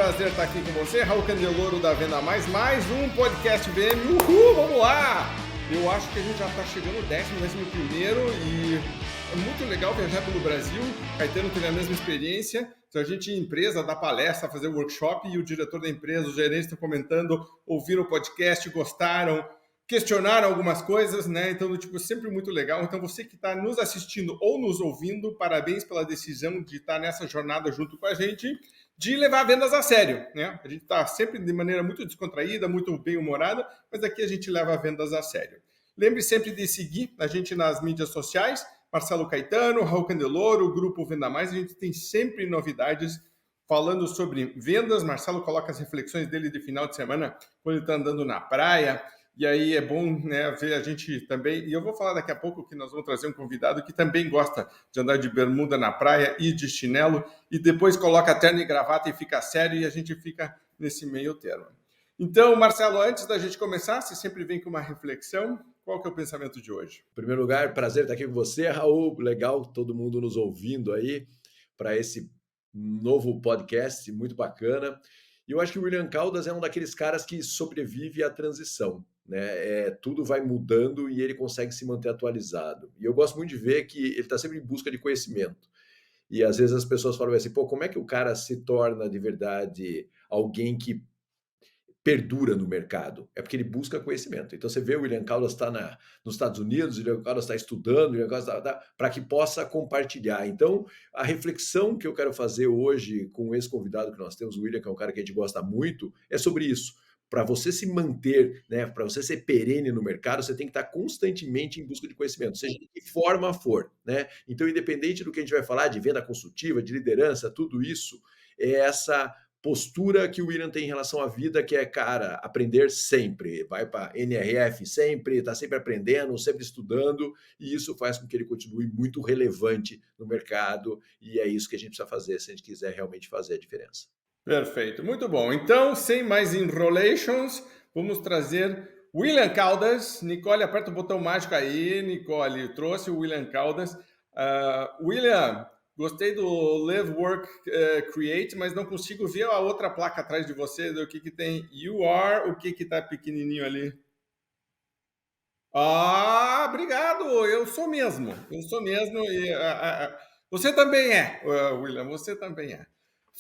prazer estar aqui com você, Raul Candeloro da Venda Mais um podcast VM, uhul, vamos lá! Eu acho que a gente já está chegando no 11º e é muito legal viajar pelo Brasil. Caetano teve a mesma experiência, a gente empresa dá palestra, fazer workshop e o diretor da empresa, os gerentes estão comentando, ouviram o podcast, gostaram, questionaram algumas coisas, né? Então, sempre muito legal. Então, você que está nos assistindo ou nos ouvindo, parabéns pela decisão de estar nessa jornada junto com a gente, de levar vendas a sério, né? A gente está sempre de maneira muito descontraída, muito bem-humorada, mas aqui a gente leva vendas a sério. Lembre sempre de seguir a gente nas mídias sociais, Marcelo Caetano, Raul Candeloro, o Grupo Venda Mais, a gente tem sempre novidades falando sobre vendas. Marcelo coloca as reflexões dele de final de semana quando ele está andando na praia, e aí é bom, né, ver a gente também, e eu vou falar daqui a pouco que nós vamos trazer um convidado que também gosta de andar de bermuda na praia e de chinelo, e depois coloca terno e gravata e fica sério, e a gente fica nesse meio termo. Então, Marcelo, antes da gente começar, você sempre vem com uma reflexão, qual que é o pensamento de hoje? Em primeiro lugar, prazer estar aqui com você, Raul, legal todo mundo nos ouvindo aí para esse novo podcast, muito bacana. E eu acho que o William Caldas é um daqueles caras que sobrevive à transição, né? Tudo vai mudando e ele consegue se manter atualizado. E eu gosto muito de ver que ele está sempre em busca de conhecimento. E às vezes as pessoas falam assim, pô, como é que o cara se torna de verdade alguém que perdura no mercado? É porque ele busca conhecimento. Então você vê o William Caldas está nos Estados Unidos, o William Caldas está estudando, o William Caldas para que possa compartilhar. Então a reflexão que eu quero fazer hoje com esse convidado que nós temos, o William, que é um cara que a gente gosta muito, é sobre isso. Para você se manter, né, para você ser perene no mercado, você tem que estar constantemente em busca de conhecimento, seja de que forma for, né? Então, independente do que a gente vai falar de venda consultiva, de liderança, tudo isso é essa postura que o William tem em relação à vida, que é, cara, aprender sempre. Vai para NRF sempre, está sempre aprendendo, sempre estudando, e isso faz com que ele continue muito relevante no mercado, e é isso que a gente precisa fazer se a gente quiser realmente fazer a diferença. Perfeito, muito bom. Então, sem mais enrolations, vamos trazer William Caldas. Nicole, aperta o botão mágico aí. Nicole, trouxe o William Caldas. William, gostei do Live, Work, Create, mas não consigo ver a outra placa atrás de você, do que tem You Are, o que está pequenininho ali. Obrigado, eu sou mesmo. E você também é, William, você também é.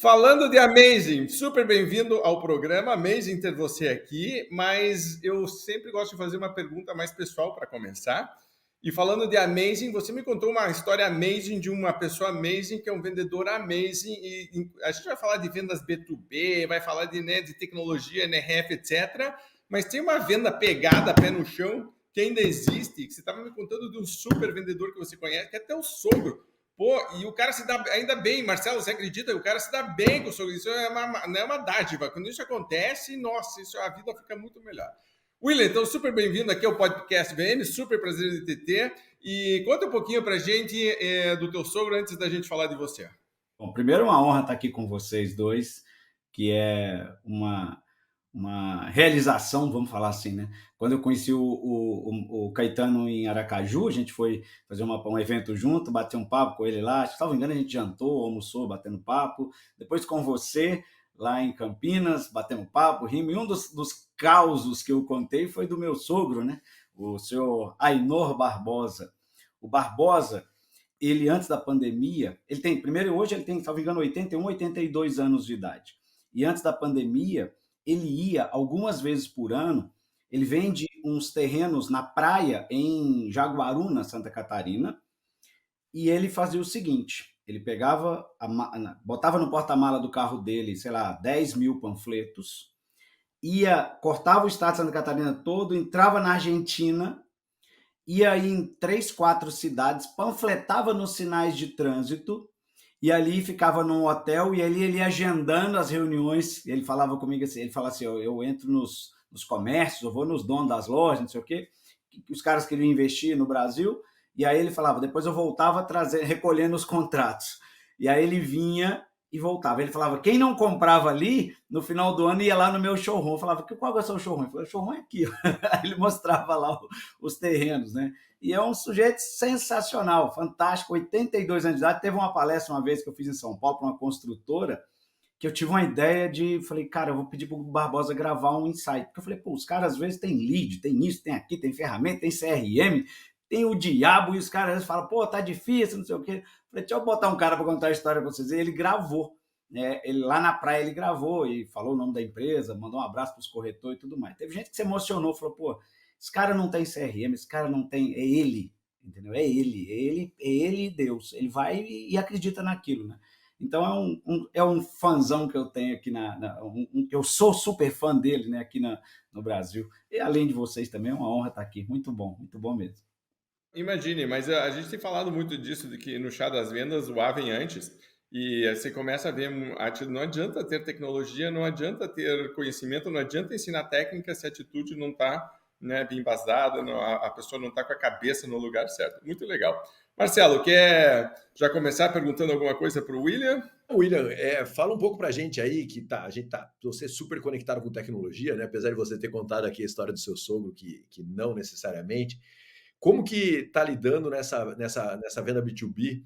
Falando de Amazing, super bem-vindo ao programa, amazing ter você aqui, mas eu sempre gosto de fazer uma pergunta mais pessoal para começar. E falando de Amazing, você me contou uma história amazing de uma pessoa amazing, que é um vendedor amazing, e a gente vai falar de vendas B2B, vai falar de tecnologia, NRF, etc., mas tem uma venda pegada, pé no chão, que ainda existe, que você estava me contando de um super vendedor que você conhece, que é até o sogro. Pô, e o cara se dá ainda bem, Marcelo, você acredita? O cara se dá bem com o sogro. Isso não é uma dádiva. Quando isso acontece, nossa, a vida fica muito melhor. William, então, super bem-vindo aqui ao podcast VM, super prazer de te ter. E conta um pouquinho pra gente do teu sogro antes da gente falar de você. Bom, primeiro uma honra estar aqui com vocês dois, que é uma realização, vamos falar assim, né? Quando eu conheci o Caetano em Aracaju, a gente foi fazer um evento junto, bater um papo com ele lá, se não me engano a gente jantou, almoçou, batendo papo, depois com você lá em Campinas, batendo papo, rimos, e um dos causos que eu contei foi do meu sogro, né? O senhor Ainor Barbosa. O Barbosa, ele antes da pandemia, hoje ele tem, se não me engano, 81, 82 anos de idade, e antes da pandemia, ele ia algumas vezes por ano, ele vende uns terrenos na praia em Jaguaruna, Santa Catarina, e ele fazia o seguinte, ele pegava, botava no porta-mala do carro dele, sei lá, 10 mil panfletos, cortava o estado de Santa Catarina todo, entrava na Argentina, ia aí em 3, 4 cidades, panfletava nos sinais de trânsito, e ali ficava num hotel, e ali ele ia agendando as reuniões, ele falava comigo assim, ele falava assim, eu entro nos comércios, eu vou nos donos das lojas, não sei o quê, que os caras queriam investir no Brasil, e aí ele falava, depois eu voltava recolhendo os contratos, e aí ele vinha e voltava, ele falava, quem não comprava ali, no final do ano ia lá no meu showroom, eu falava, qual é o seu showroom? Ele falou, o showroom é aqui, aí ele mostrava lá os terrenos, né? E é um sujeito sensacional, fantástico, 82 anos de idade. Teve uma palestra uma vez que eu fiz em São Paulo para uma construtora, que eu tive uma ideia falei, cara, eu vou pedir para o Barbosa gravar um insight. Porque eu falei, pô, os caras às vezes tem lead, tem isso, tem aqui, tem ferramenta, tem CRM, tem o diabo, e os caras às vezes falam, pô, tá difícil, não sei o quê. Eu falei, deixa eu botar um cara para contar a história para vocês. E ele gravou. Ele lá na praia ele gravou e falou o nome da empresa, mandou um abraço para os corretores e tudo mais. Teve gente que se emocionou, falou, pô, esse cara não tem CRM, esse cara não tem, é ele, entendeu? É ele e Deus. Ele vai e acredita naquilo, né? Então é um fãzão que eu tenho aqui eu sou super fã dele, né, aqui no Brasil. E além de vocês também, é uma honra estar aqui. Muito bom mesmo. Imagine, mas a gente tem falado muito disso, de que no chá das vendas o A vem antes, e você começa a ver, não adianta ter tecnologia, não adianta ter conhecimento, não adianta ensinar técnica se a atitude não está, né, bem embasada, a pessoa não está com a cabeça no lugar certo. Muito legal. Marcelo, quer já começar perguntando alguma coisa para o William? William, fala um pouco para a gente aí, que você é super conectado com tecnologia, né? Apesar de você ter contado aqui a história do seu sogro, que não necessariamente. Como que está lidando nessa venda B2B,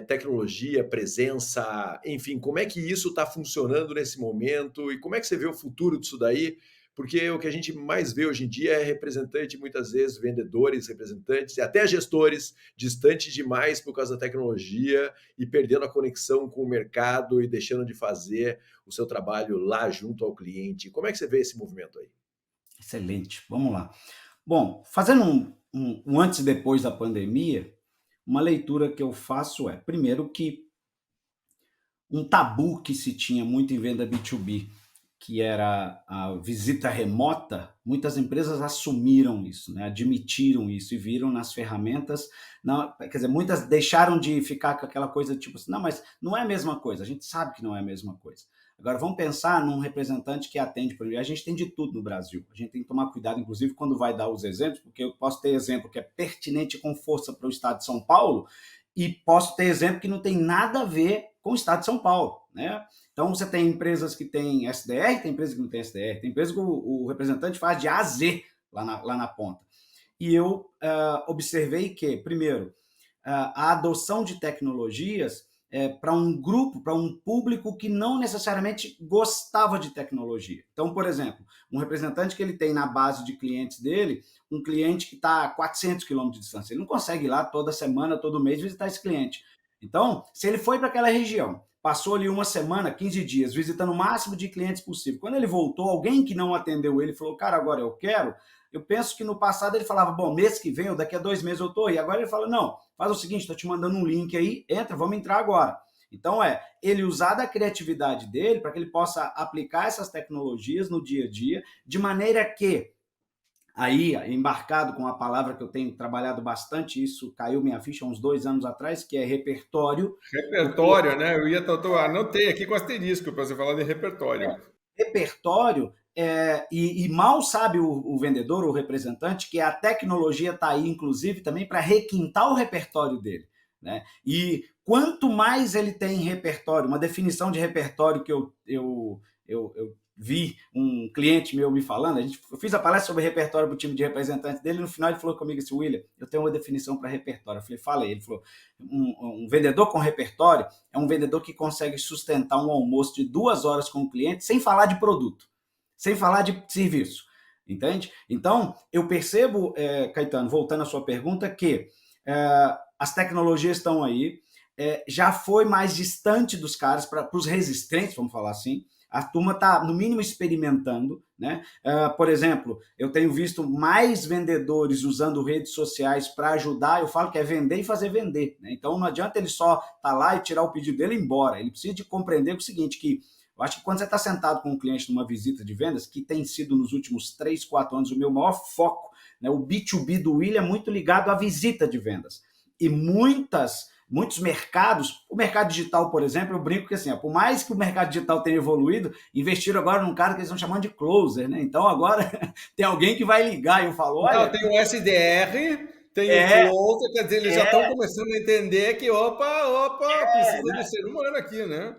tecnologia, presença, enfim, como é que isso está funcionando nesse momento e como é que você vê o futuro disso daí? Porque o que a gente mais vê hoje em dia é representante, muitas vezes, vendedores, representantes e até gestores distantes demais por causa da tecnologia e perdendo a conexão com o mercado e deixando de fazer o seu trabalho lá junto ao cliente. Como é que você vê esse movimento aí? Excelente, vamos lá. Bom, fazendo um antes e depois da pandemia, uma leitura que eu faço primeiro, que um tabu que se tinha muito em venda B2B, que era a visita remota, muitas empresas assumiram isso, né? Admitiram isso e viram nas ferramentas, não, quer dizer, muitas deixaram de ficar com aquela coisa tipo assim, não, mas não é a mesma coisa, a gente sabe que não é a mesma coisa. Agora, vamos pensar num representante que atende, por exemplo, a gente tem de tudo no Brasil, a gente tem que tomar cuidado, inclusive, quando vai dar os exemplos, porque eu posso ter exemplo que é pertinente com força para o estado de São Paulo e posso ter exemplo que não tem nada a ver com o estado de São Paulo, né? Então, você tem empresas que têm SDR, tem empresas que não têm SDR, tem empresas que o representante faz de A a Z lá na ponta. E eu observei que, primeiro, a adoção de tecnologias para um grupo, para um público que não necessariamente gostava de tecnologia. Então, por exemplo, um representante que ele tem na base de clientes dele, um cliente que está a 400 quilômetros de distância, ele não consegue ir lá toda semana, todo mês visitar esse cliente. Então, se ele foi para aquela região, passou ali uma semana, 15 dias, visitando o máximo de clientes possível. Quando ele voltou, alguém que não atendeu ele falou, cara, agora eu quero. Eu penso que no passado ele falava, bom, mês que vem ou daqui a 2 meses eu estou. E agora ele fala, não, faz o seguinte, estou te mandando um link aí, entra, vamos entrar agora. Então ele usar da criatividade dele para que ele possa aplicar essas tecnologias no dia a dia, de maneira que, aí, embarcado com a palavra que eu tenho trabalhado bastante, isso caiu minha ficha uns 2 anos atrás, que é repertório. Repertório, né? Anotei aqui com asterisco para você falar de repertório. Repertório, e mal sabe o vendedor, o representante, que a tecnologia está aí, inclusive, também para requintar o repertório dele, né? E quanto mais ele tem repertório, uma definição de repertório que eu vi um cliente meu me falando, eu fiz a palestra sobre repertório para o time de representantes dele, no final ele falou comigo assim, William, eu tenho uma definição para repertório. Eu falei, fala aí. Ele falou, um vendedor com repertório é um vendedor que consegue sustentar um almoço de 2 horas com o cliente sem falar de produto, sem falar de serviço, entende? Então, eu percebo, Caetano, voltando à sua pergunta, que as tecnologias estão aí, já foi mais distante dos caras, para os resistentes, vamos falar assim. A turma está, no mínimo, experimentando, né? Por exemplo, eu tenho visto mais vendedores usando redes sociais para ajudar, eu falo que é vender e fazer vender, né? Então, não adianta ele só estar lá e tirar o pedido dele e ir embora. Ele precisa de compreender o seguinte, que eu acho que quando você está sentado com um cliente numa visita de vendas, que tem sido nos últimos 3, 4 anos o meu maior foco, né? O B2B do William é muito ligado à visita de vendas. E muitos mercados, o mercado digital, por exemplo, eu brinco que assim, por mais que o mercado digital tenha evoluído, investiram agora num cara que eles estão chamando de closer, né? Então agora tem alguém que vai ligar e eu falo, olha... Não, tem o SDR, tem o closer, quer dizer, eles já estão começando a entender que, precisa de ser humano aqui, né?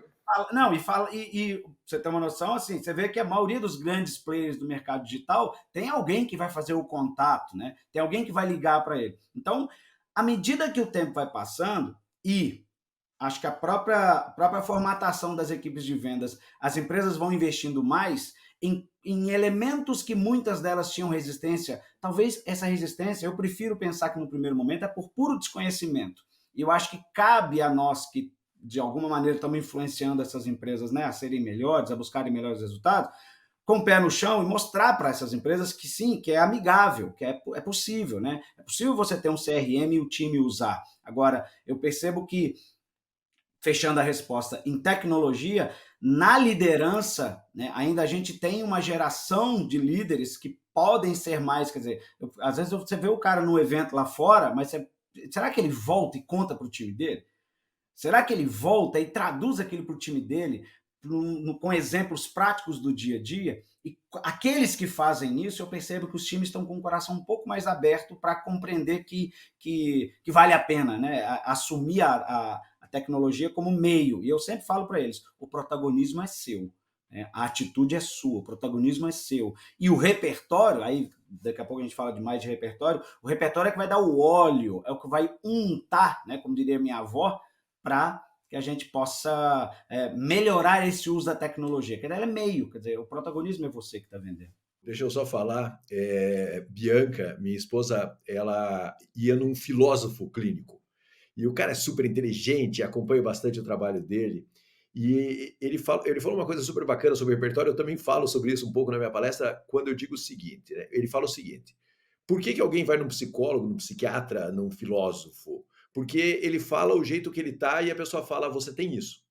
Não, e você tem uma noção, assim, você vê que a maioria dos grandes players do mercado digital tem alguém que vai fazer o contato, né? Tem alguém que vai ligar para ele. Então, à medida que o tempo vai passando e acho que a própria formatação das equipes de vendas, as empresas vão investindo mais em elementos que muitas delas tinham resistência. Talvez essa resistência, eu prefiro pensar que no primeiro momento é por puro desconhecimento. E eu acho que cabe a nós que, de alguma maneira, estamos influenciando essas empresas, né, a serem melhores, a buscarem melhores resultados, com o pé no chão e mostrar para essas empresas que sim, que é amigável, que é possível, né? É possível você ter um CRM e o time usar. Agora, eu percebo que, fechando a resposta, em tecnologia, na liderança, né, ainda a gente tem uma geração de líderes que podem ser mais, quer dizer, às vezes você vê o cara no evento lá fora, mas será que ele volta e conta para o time dele? Será que ele volta e traduz aquilo para o time dele com exemplos práticos do dia a dia? E aqueles que fazem isso, eu percebo que os times estão com o coração um pouco mais aberto para compreender que vale a pena, né, assumir a tecnologia como meio. E eu sempre falo para eles, o protagonismo é seu. A atitude é sua, o protagonismo é seu. E o repertório, aí daqui a pouco a gente fala mais de repertório, o repertório é que vai dar o óleo, é o que vai untar, né, como diria minha avó, para que a gente possa melhorar esse uso da tecnologia. Que ela é meio, quer dizer, o protagonismo é você que está vendendo. Deixa eu só falar, Bianca, minha esposa, ela ia num filósofo clínico. E o cara é super inteligente, acompanho bastante o trabalho dele. E ele falou uma coisa super bacana sobre o repertório, eu também falo sobre isso um pouco na minha palestra, quando eu digo o seguinte, né? Ele fala o seguinte, por que alguém vai num psicólogo, num psiquiatra, num filósofo? Porque ele fala o jeito que ele tá e a pessoa fala, você tem isso.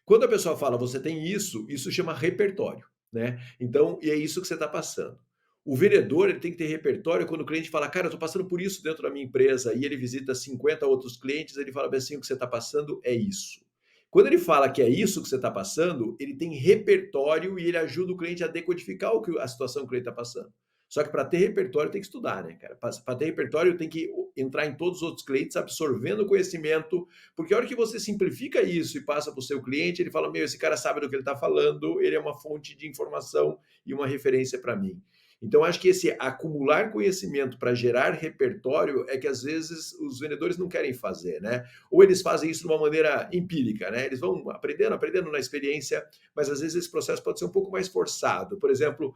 Quando a pessoa fala, você tem isso, isso chama repertório, né? Então, e é isso que você está passando. O vendedor, ele tem que ter repertório quando o cliente fala, cara, eu estou passando por isso dentro da minha empresa, e ele visita 50 outros clientes, ele fala assim, o que você está passando é isso. Quando ele fala que é isso que você está passando, ele tem repertório e ele ajuda o cliente a decodificar a situação que o cliente está passando. Só que para ter repertório tem que estudar, né, cara? Para ter repertório tem que entrar em todos os outros clientes, absorvendo o conhecimento, porque a hora que você simplifica isso e passa para o seu cliente, ele fala, meu, esse cara sabe do que ele está falando, ele é uma fonte de informação e uma referência para mim. Então, acho que esse acumular conhecimento para gerar repertório é que às vezes os vendedores não querem fazer, né? Ou eles fazem isso de uma maneira empírica, né? Eles vão aprendendo na experiência, mas às vezes esse processo pode ser um pouco mais forçado. Por exemplo,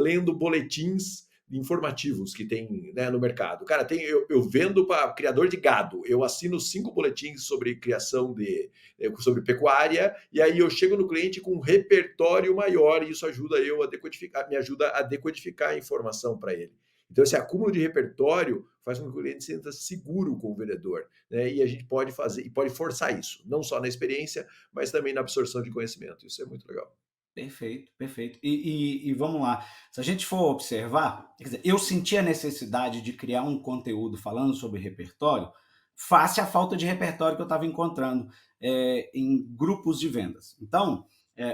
lendo boletins informativos que tem, né, no mercado. Cara, eu vendo para criador de gado, eu assino 5 boletins sobre criação sobre pecuária, e aí eu chego no cliente com um repertório maior, e isso ajuda eu a decodificar, me ajuda a decodificar a informação para ele. Então, esse acúmulo de repertório faz com que o cliente se sinta seguro com o vendedor, né? E a gente pode fazer, e pode forçar isso, não só na experiência, mas também na absorção de conhecimento. Isso é muito legal. Perfeito, perfeito. E vamos lá. Se a gente for observar, quer dizer, eu senti a necessidade de criar um conteúdo falando sobre repertório face à falta de repertório que eu estava encontrando em grupos de vendas. Então,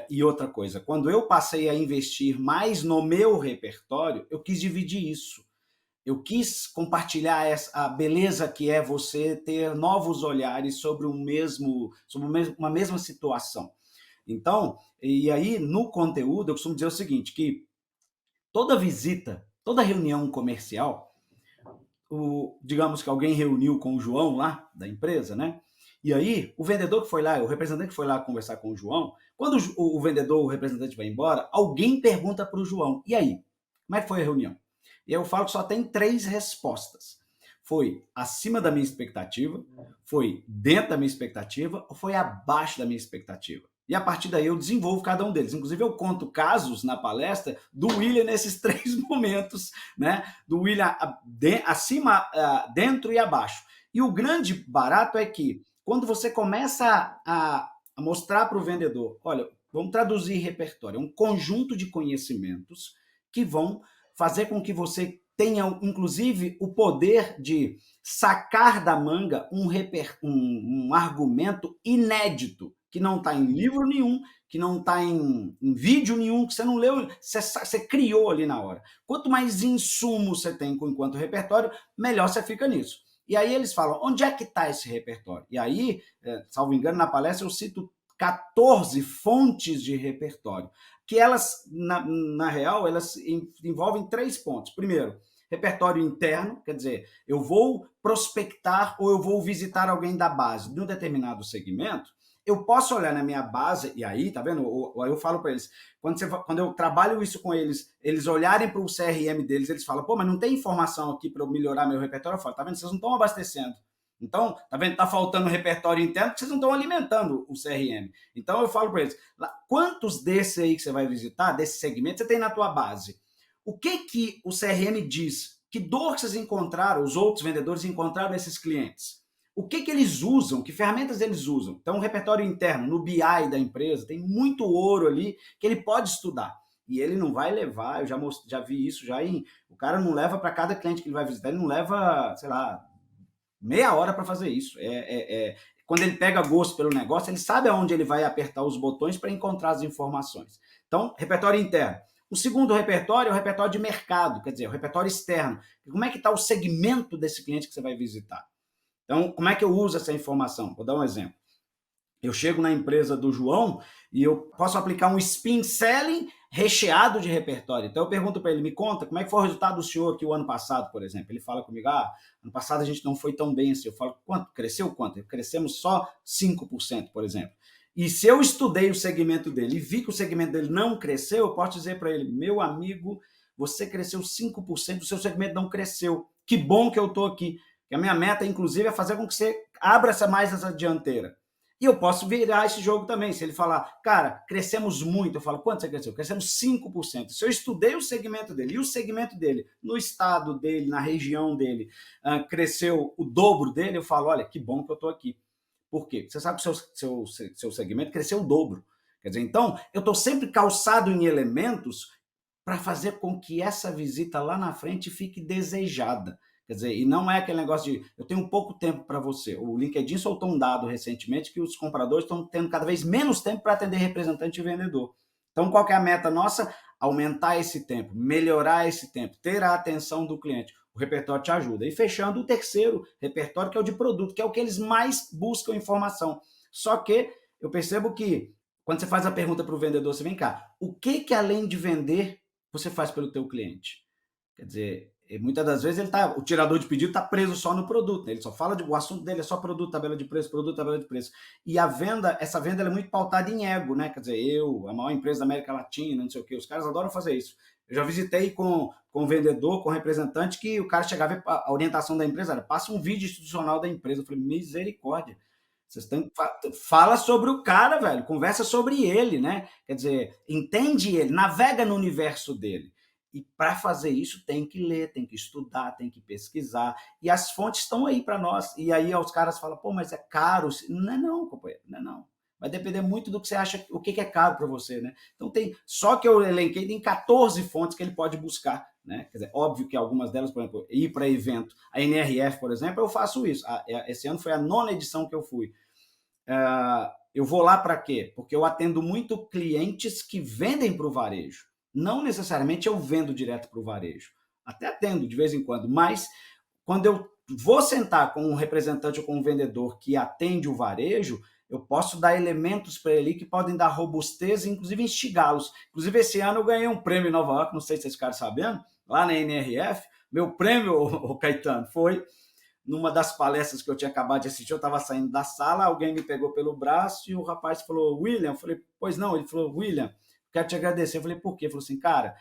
e outra coisa, quando eu passei a investir mais no meu repertório, eu quis dividir isso. Eu quis compartilhar a beleza que é você ter novos olhares sobre uma mesma situação. Então, e aí no conteúdo eu costumo dizer o seguinte, que toda visita, toda reunião comercial, digamos que alguém reuniu com o João lá da empresa, né? E aí o vendedor que foi lá, o representante que foi lá conversar com o João, quando o vendedor, o representante vai embora, alguém pergunta para o João, e aí, como é que foi a reunião? E eu falo que só tem 3 respostas. Foi acima da minha expectativa, foi dentro da minha expectativa ou foi abaixo da minha expectativa? E a partir daí eu desenvolvo cada um deles. Inclusive eu conto casos na palestra do William nesses 3 momentos, né? Do William acima, dentro e abaixo. E o grande barato é que quando você começa a mostrar para o vendedor, olha, vamos traduzir repertório, é um conjunto de conhecimentos que vão fazer com que você tenha, inclusive, o poder de sacar da manga um argumento inédito, que não está em livro nenhum, que não está em vídeo nenhum, que você não leu, você criou ali na hora. Quanto mais insumo você tem enquanto repertório, melhor você fica nisso. E aí eles falam, onde é que está esse repertório? E aí, salvo engano, na palestra eu cito 14 fontes de repertório, que elas, na real, elas envolvem 3 pontos. Primeiro, repertório interno, quer dizer, eu vou prospectar ou eu vou visitar alguém da base de um determinado segmento, eu posso olhar na minha base, e aí, tá vendo? Eu falo para eles, quando eu trabalho isso com eles, eles olharem para o CRM deles, eles falam, pô, mas não tem informação aqui para eu melhorar meu repertório? Eu falo, tá vendo? Vocês não estão abastecendo. Então, tá vendo? Tá faltando repertório interno porque vocês não estão alimentando o CRM. Então, eu falo para eles, quantos desses aí que você vai visitar, desse segmento, você tem na tua base? O que o CRM diz? Que dor que vocês encontraram, os outros vendedores encontraram nesses clientes? O que eles usam? Que ferramentas eles usam? Então, o repertório interno, no BI da empresa, tem muito ouro ali que ele pode estudar. E ele não vai levar, eu já vi isso já o cara não leva para cada cliente que ele vai visitar, ele não leva, sei lá, meia hora para fazer isso. Quando ele pega gosto pelo negócio, ele sabe aonde ele vai apertar os botões para encontrar as informações. Então, repertório interno. O segundo repertório é o repertório de mercado, quer dizer, o repertório externo. Como é que está o segmento desse cliente que você vai visitar? Então, como é que eu uso essa informação? Vou dar um exemplo. Eu chego na empresa do João e eu posso aplicar um spin selling recheado de repertório. Então, eu pergunto para ele, me conta, como é que foi o resultado do senhor aqui o ano passado, por exemplo? Ele fala comigo, ano passado a gente não foi tão bem assim. Eu falo, quanto? Cresceu quanto? Crescemos só 5%, por exemplo. E se eu estudei o segmento dele e vi que o segmento dele não cresceu, eu posso dizer para ele, meu amigo, você cresceu 5%, o seu segmento não cresceu. Que bom que eu estou aqui. A minha meta, inclusive, é fazer com que você abra mais essa dianteira. E eu posso virar esse jogo também. Se ele falar, cara, crescemos muito, eu falo, quanto você cresceu? Crescemos 5%. Se eu estudei o segmento dele, e o segmento dele, no estado dele, na região dele, cresceu o dobro dele, eu falo, olha, que bom que eu estou aqui. Por quê? Você sabe que o seu segmento cresceu o dobro. Quer dizer, então, eu estou sempre calçado em elementos para fazer com que essa visita lá na frente fique desejada. Quer dizer, e não é aquele negócio de eu tenho pouco tempo para você. O LinkedIn soltou um dado recentemente que os compradores estão tendo cada vez menos tempo para atender representante e vendedor. Então, qual que é a meta nossa? Aumentar esse tempo, melhorar esse tempo, ter a atenção do cliente. O repertório te ajuda. E fechando o terceiro repertório, que é o de produto, que é o que eles mais buscam informação. Só que eu percebo que quando você faz a pergunta para o vendedor, você vem cá, o que além de vender você faz pelo teu cliente? Quer dizer, muitas das vezes o tirador de pedido está preso só no produto, né? Ele só fala o assunto dele é só produto, tabela de preço, produto, tabela de preço. E essa venda é muito pautada em ego, né? Quer dizer, a maior empresa da América Latina, não sei o quê, os caras adoram fazer isso. Eu já visitei com vendedor, com representante, que o cara chegava, a orientação da empresa era, passa um vídeo institucional da empresa. Eu falei, misericórdia. Fala sobre o cara, velho, conversa sobre ele, né? Quer dizer, entende ele, navega no universo dele. E para fazer isso tem que ler, tem que estudar, tem que pesquisar. E as fontes estão aí para nós. E aí os caras falam, pô, mas é caro. Não, companheiro, não. Vai depender muito do que você acha, o que é caro para você, né? Então só que eu elenquei, tem 14 fontes que ele pode buscar, né? Quer dizer, óbvio que algumas delas, por exemplo, ir para evento. A NRF, por exemplo, eu faço isso. Esse ano foi a 9ª edição que eu fui. Eu vou lá para quê? Porque eu atendo muito clientes que vendem para o varejo. Não necessariamente eu vendo direto para o varejo. Até atendo de vez em quando, mas quando eu vou sentar com um representante ou com um vendedor que atende o varejo, eu posso dar elementos para ele que podem dar robustez e, inclusive, instigá-los. Inclusive, esse ano eu ganhei um prêmio em Nova York, não sei se vocês ficaram sabendo, lá na NRF. Meu prêmio, o Caetano, foi numa das palestras que eu tinha acabado de assistir. Eu estava saindo da sala, alguém me pegou pelo braço e o rapaz falou, William, eu falei, pois não, ele falou, William, quero te agradecer. Eu falei, por quê? Ele falou assim, cara,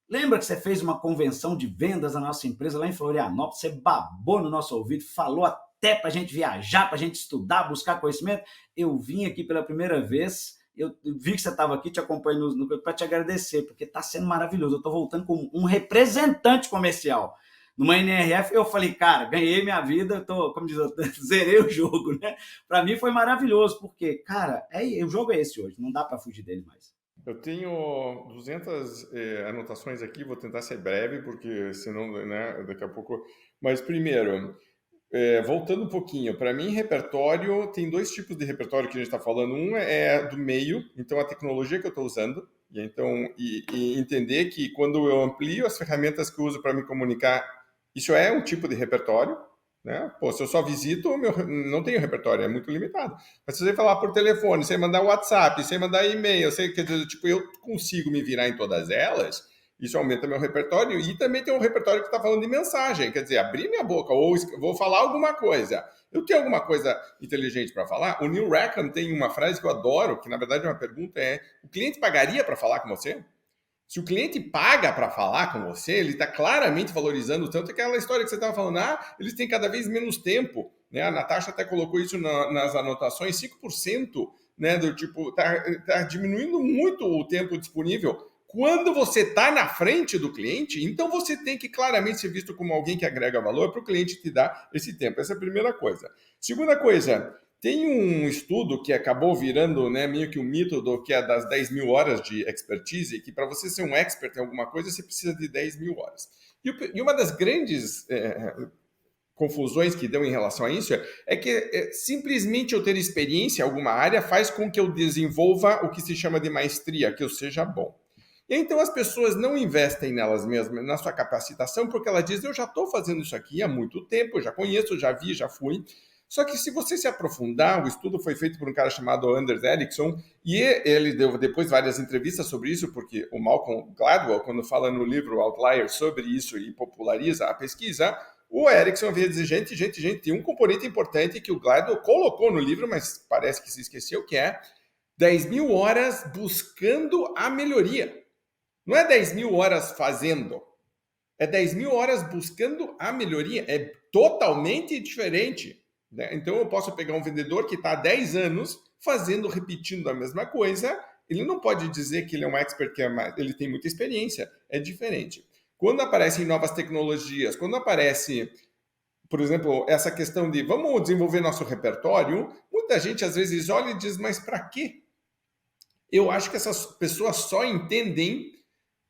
lembra que você fez uma convenção de vendas na nossa empresa lá em Florianópolis, você babou no nosso ouvido, falou até para a gente viajar, para a gente estudar, buscar conhecimento. Eu vim aqui pela primeira vez, eu vi que você estava aqui, te acompanho para te agradecer, porque está sendo maravilhoso. Eu estou voltando como um representante comercial. Numa NRF, eu falei, cara, ganhei minha vida, como diz, zerei o jogo, né? Para mim foi maravilhoso, porque, cara, o jogo é esse hoje, não dá para fugir dele mais. Eu tenho 200 anotações aqui, vou tentar ser breve, porque senão, né, daqui a pouco... Mas primeiro, voltando um pouquinho, para mim, repertório, tem 2 tipos de repertório que a gente está falando. Um é do meio, então a tecnologia que eu estou usando, e entender que quando eu amplio as ferramentas que eu uso para me comunicar, isso é um tipo de repertório, né? Pô, se eu só visito, não tenho repertório, é muito limitado. Mas se você falar por telefone, você mandar WhatsApp, você mandar e-mail, quer dizer, tipo, eu consigo me virar em todas elas, Isso aumenta meu repertório e também tem um repertório que está falando de mensagem, quer dizer, abrir minha boca ou vou falar alguma coisa. Eu tenho alguma coisa inteligente para falar? O Neil Rackham tem uma frase que eu adoro, que na verdade é uma pergunta, o cliente pagaria para falar com você? Se o cliente paga para falar com você, ele está claramente valorizando tanto aquela história que você estava falando, eles têm cada vez menos tempo, né? A Natasha até colocou isso nas anotações, 5%, né, do tipo, tá diminuindo muito o tempo disponível. Quando você está na frente do cliente, então você tem que claramente ser visto como alguém que agrega valor para o cliente te dar esse tempo. Essa é a primeira coisa. Segunda coisa, tem um estudo que acabou virando, né, meio que um mito que é das 10 mil horas de expertise, que para você ser um expert em alguma coisa, você precisa de 10 mil horas. E uma das grandes confusões que dão em relação a isso é que simplesmente eu ter experiência em alguma área faz com que eu desenvolva o que se chama de maestria, que eu seja bom. E então as pessoas não investem nelas mesmas, na sua capacitação, porque ela diz, eu já estou fazendo isso aqui há muito tempo, eu já conheço, já vi, já fui. Só que se você se aprofundar, o estudo foi feito por um cara chamado Anders Ericsson, e ele deu depois várias entrevistas sobre isso, porque o Malcolm Gladwell, quando fala no livro Outliers sobre isso e populariza a pesquisa, o Ericsson veio dizer, gente, tem um componente importante que o Gladwell colocou no livro, mas parece que se esqueceu, que é 10 mil horas buscando a melhoria. Não é 10 mil horas fazendo, é 10 mil horas buscando a melhoria. É totalmente diferente, né? Então eu posso pegar um vendedor que está há 10 anos repetindo a mesma coisa, ele não pode dizer que ele é um expert, ele tem muita experiência, é diferente. Quando aparecem novas tecnologias, quando aparece, por exemplo, essa questão de vamos desenvolver nosso repertório, muita gente às vezes olha e diz, mas para quê? Eu acho que essas pessoas só entendem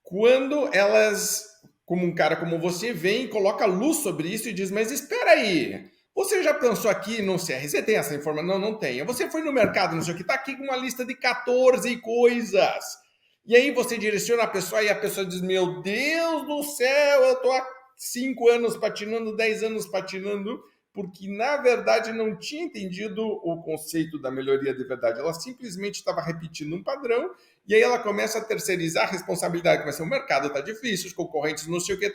quando elas, como um cara como você, vem e coloca luz sobre isso e diz, mas espera aí, você já pensou aqui no CR? Você tem essa informação? Não tenho. Você foi no mercado, não sei o que, está aqui com uma lista de 14 coisas. E aí você direciona a pessoa e a pessoa diz, meu Deus do céu, eu estou há 5 anos patinando, 10 anos patinando, porque na verdade não tinha entendido o conceito da melhoria de verdade. Ela simplesmente estava repetindo um padrão e aí ela começa a terceirizar a responsabilidade. Começa, o mercado está difícil, os concorrentes não sei o que,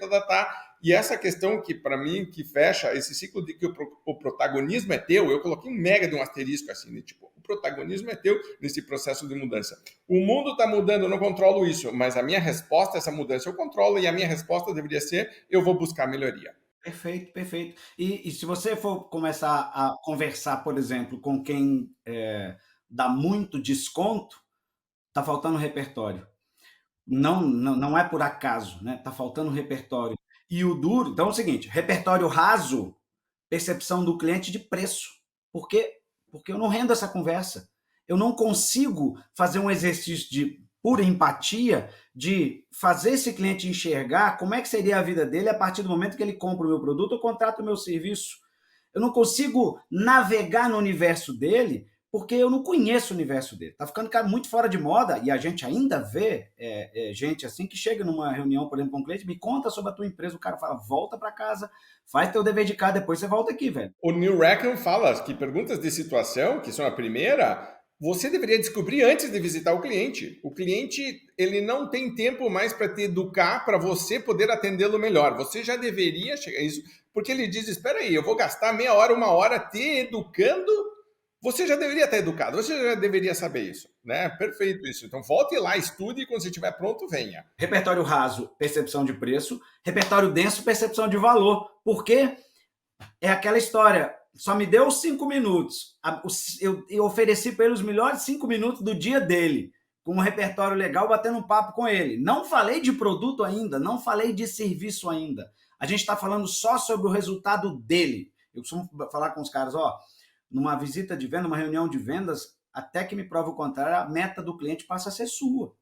E essa questão que, para mim, que fecha esse ciclo de que o protagonismo é teu, eu coloquei um mega de um asterisco assim, né? Tipo, o protagonismo é teu nesse processo de mudança. O mundo está mudando, eu não controlo isso, mas a minha resposta a essa mudança eu controlo e a minha resposta deveria ser, eu vou buscar melhoria. Perfeito, perfeito. E se você for começar a conversar, por exemplo, com quem dá muito desconto, está faltando repertório. Não é por acaso, né? Está faltando repertório. E o duro, então é o seguinte, repertório raso, percepção do cliente de preço. Por quê? Porque eu não rendo essa conversa. Eu não consigo fazer um exercício de pura empatia, de fazer esse cliente enxergar como é que seria a vida dele a partir do momento que ele compra o meu produto ou contrata o meu serviço. Eu não consigo navegar no universo dele porque eu não conheço o universo dele. Está ficando muito fora de moda e a gente ainda vê gente assim que chega numa reunião, por exemplo, com um cliente, me conta sobre a tua empresa, o cara fala, volta para casa, faz teu dever de casa, depois você volta aqui, velho. O Neil Rackham fala que perguntas de situação, que são a primeira, você deveria descobrir antes de visitar o cliente. O cliente, ele não tem tempo mais para te educar, para você poder atendê-lo melhor. Você já deveria chegar a isso, porque ele diz, espera aí, eu vou gastar meia hora, uma hora te educando. Você já deveria estar educado, você já deveria saber isso, né? Perfeito isso. Então volte lá, estude e quando você estiver pronto, venha. Repertório raso, percepção de preço. Repertório denso, percepção de valor. Por quê? É aquela história, só me deu 5 minutos. Eu ofereci para ele os melhores 5 minutos do dia dele, com um repertório legal, batendo um papo com ele. Não falei de produto ainda, não falei de serviço ainda. A gente está falando só sobre o resultado dele. Eu costumo falar com os caras, numa visita de venda, numa reunião de vendas, até que me prove o contrário, a meta do cliente passa a ser sua.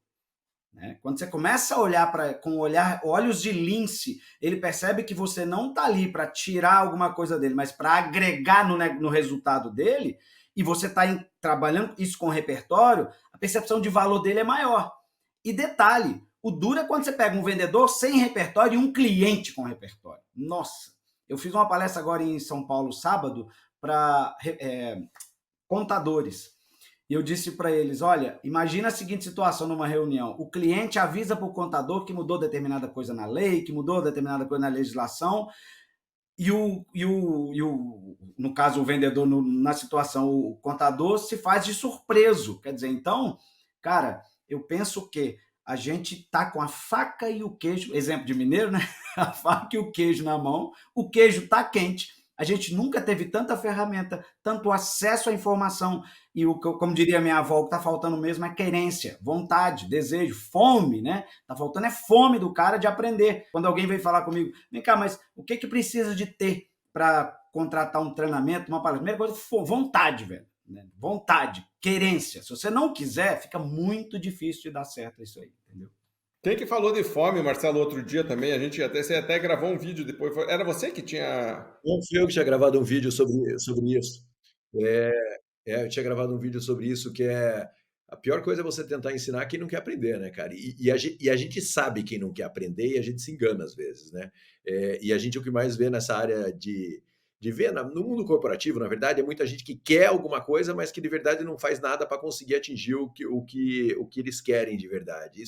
Né? Quando você começa a olhar com olhos de lince, ele percebe que você não está ali para tirar alguma coisa dele, mas para agregar no resultado dele, e você está trabalhando isso com repertório, a percepção de valor dele é maior. E detalhe, o duro é quando você pega um vendedor sem repertório e um cliente com repertório. Nossa, eu fiz uma palestra agora em São Paulo, sábado, para contadores. E eu disse para eles, olha, imagina a seguinte situação numa reunião, o cliente avisa para o contador que mudou determinada coisa na lei, que mudou determinada coisa na legislação, no caso, o vendedor, na situação, o contador se faz de surpreso. Quer dizer, então, cara, eu penso que a gente tá com a faca e o queijo, exemplo de mineiro, né? A faca e o queijo na mão, o queijo tá quente, a gente nunca teve tanta ferramenta, tanto acesso à informação, e como diria minha avó, o que tá faltando mesmo é querência, vontade, desejo, fome, né? Tá faltando é fome do cara de aprender. Quando alguém vem falar comigo, vem cá, mas o que precisa de ter para contratar um treinamento, uma palestra? Primeira coisa, vontade, velho. Né? Vontade, querência. Se você não quiser, fica muito difícil de dar certo isso aí, entendeu? Quem que falou de fome, Marcelo, outro dia também? Você até gravou um vídeo depois. Era você que tinha. Não fui eu que tinha gravado um vídeo sobre isso. Eu tinha gravado um vídeo sobre isso, que é a pior coisa é você tentar ensinar quem não quer aprender, né, cara? E a gente sabe quem não quer aprender e a gente se engana às vezes, né? E a gente o que mais vê nessa área de ver no mundo corporativo, na verdade, é muita gente que quer alguma coisa, mas que de verdade não faz nada para conseguir atingir o que eles querem de verdade.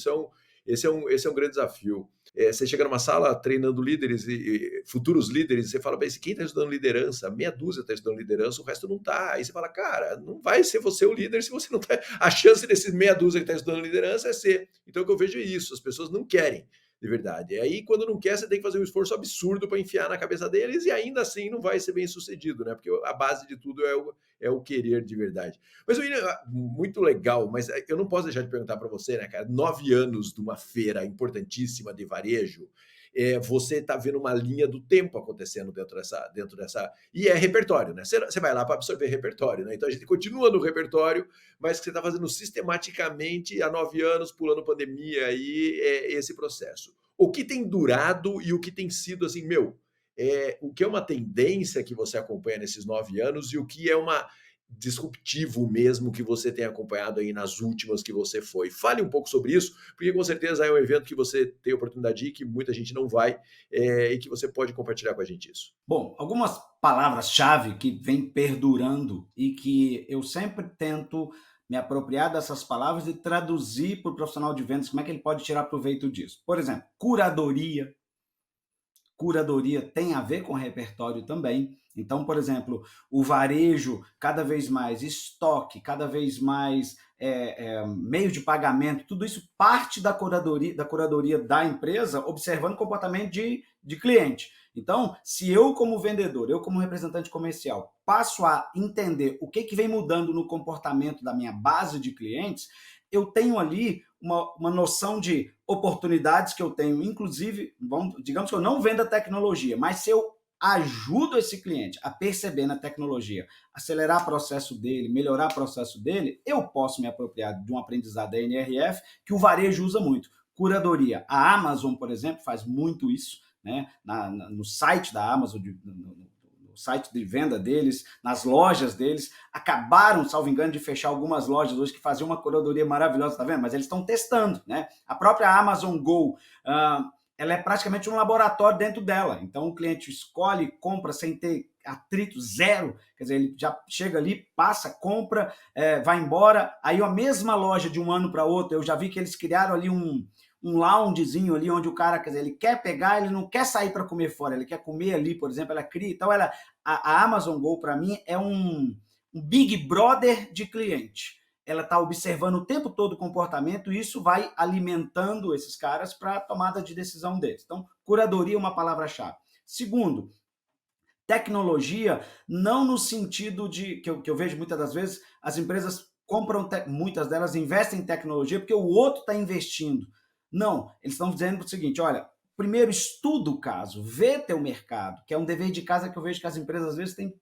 Esse é um grande desafio. Você chega numa sala treinando líderes e futuros líderes, você fala, quem está estudando liderança? Meia dúzia está estudando liderança, o resto não está. Aí você fala, cara, não vai ser você o líder se você não está. A chance desses meia dúzia que está estudando liderança é ser. Então, o que eu vejo é isso, as pessoas não querem, de verdade. E aí, quando não quer, você tem que fazer um esforço absurdo para enfiar na cabeça deles e ainda assim não vai ser bem sucedido, né? Porque a base de tudo é o querer de verdade. Mas, muito legal, mas eu não posso deixar de perguntar para você, né, cara? 9 anos de uma feira importantíssima de varejo, você está vendo uma linha do tempo acontecendo dentro dessa. E é repertório, né? Você vai lá para absorver repertório, né? Então a gente continua no repertório, mas que você está fazendo sistematicamente há 9 anos, pulando pandemia aí, esse processo. O que tem durado e o que tem sido assim, o que é uma tendência que você acompanha nesses 9 anos e o que é uma disruptivo mesmo que você tem acompanhado aí nas últimas que você foi. Fale um pouco sobre isso, porque com certeza é um evento que você tem oportunidade de ir, que muita gente não vai, e que você pode compartilhar com a gente isso. Bom, algumas palavras-chave que vêm perdurando e que eu sempre tento me apropriar dessas palavras e traduzir para o profissional de vendas, como é que ele pode tirar proveito disso. Por exemplo, curadoria. Curadoria tem a ver com repertório também. Então, por exemplo, o varejo, cada vez mais estoque, cada vez mais meio de pagamento, tudo isso parte da curadoria da empresa, observando o comportamento de cliente. Então, se eu como vendedor, eu como representante comercial, passo a entender o que vem mudando no comportamento da minha base de clientes, eu tenho ali uma noção de oportunidades que eu tenho, inclusive, digamos que eu não venda tecnologia, mas se eu ajudo esse cliente a perceber na tecnologia, acelerar o processo dele, melhorar o processo dele, eu posso me apropriar de um aprendizado da NRF que o varejo usa muito. Curadoria. A Amazon, por exemplo, faz muito isso, né? No site da Amazon, no site de venda deles, nas lojas deles, acabaram, salvo engano, de fechar algumas lojas hoje que faziam uma curadoria maravilhosa, tá vendo? Mas eles estão testando, né? A própria Amazon Go, ela é praticamente um laboratório dentro dela. Então, o cliente escolhe, compra sem ter atrito, zero. Quer dizer, ele já chega ali, passa, compra, vai embora. Aí, a mesma loja de um ano para outro, eu já vi que eles criaram ali um loungezinho ali, onde o cara, quer dizer, ele quer pegar, ele não quer sair para comer fora, ele quer comer ali, por exemplo, ela cria. Então, a Amazon Go, para mim, é um Big Brother de cliente. Ela está observando o tempo todo o comportamento e isso vai alimentando esses caras para a tomada de decisão deles. Então, curadoria é uma palavra-chave. Segundo, tecnologia, não no sentido de, que eu vejo muitas das vezes, as empresas compram, muitas delas investem em tecnologia porque o outro está investindo. Não, eles estão dizendo o seguinte, olha, primeiro estuda o caso, vê teu mercado, que é um dever de casa que eu vejo que as empresas às vezes têm,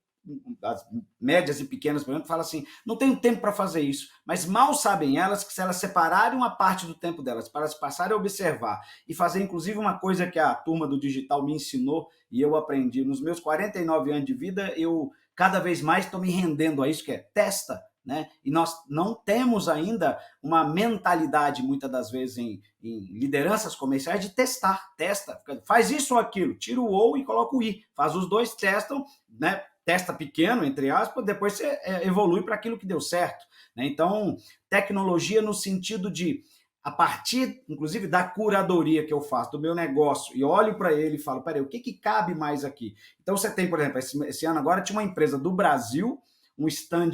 as médias e pequenas, por exemplo, falam assim, não tenho tempo para fazer isso, mas mal sabem elas que se elas separarem uma parte do tempo delas para se passarem a observar e fazer inclusive uma coisa que a turma do digital me ensinou e eu aprendi nos meus 49 anos de vida, eu cada vez mais estou me rendendo a isso, que é testa, né? E nós não temos ainda uma mentalidade, muitas das vezes, em lideranças comerciais, de testar, testa, faz isso ou aquilo, tira o ou e coloca o i, faz os dois, testam, né? testa pequeno, entre aspas, depois você evolui para aquilo que deu certo, né? Então, tecnologia no sentido de, a partir, inclusive, da curadoria que eu faço do meu negócio e olho para ele e falo, peraí, o que cabe mais aqui? Então, você tem, por exemplo, esse ano agora tinha uma empresa do Brasil, um stand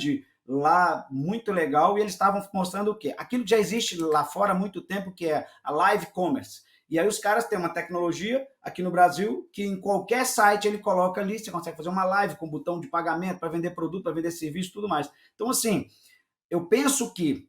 lá muito legal, e eles estavam mostrando o quê? Aquilo que já existe lá fora há muito tempo, que é a live commerce. E aí os caras têm uma tecnologia aqui no Brasil que em qualquer site ele coloca ali, você consegue fazer uma live com botão de pagamento para vender produto, para vender serviço, tudo mais. Então, assim, eu penso que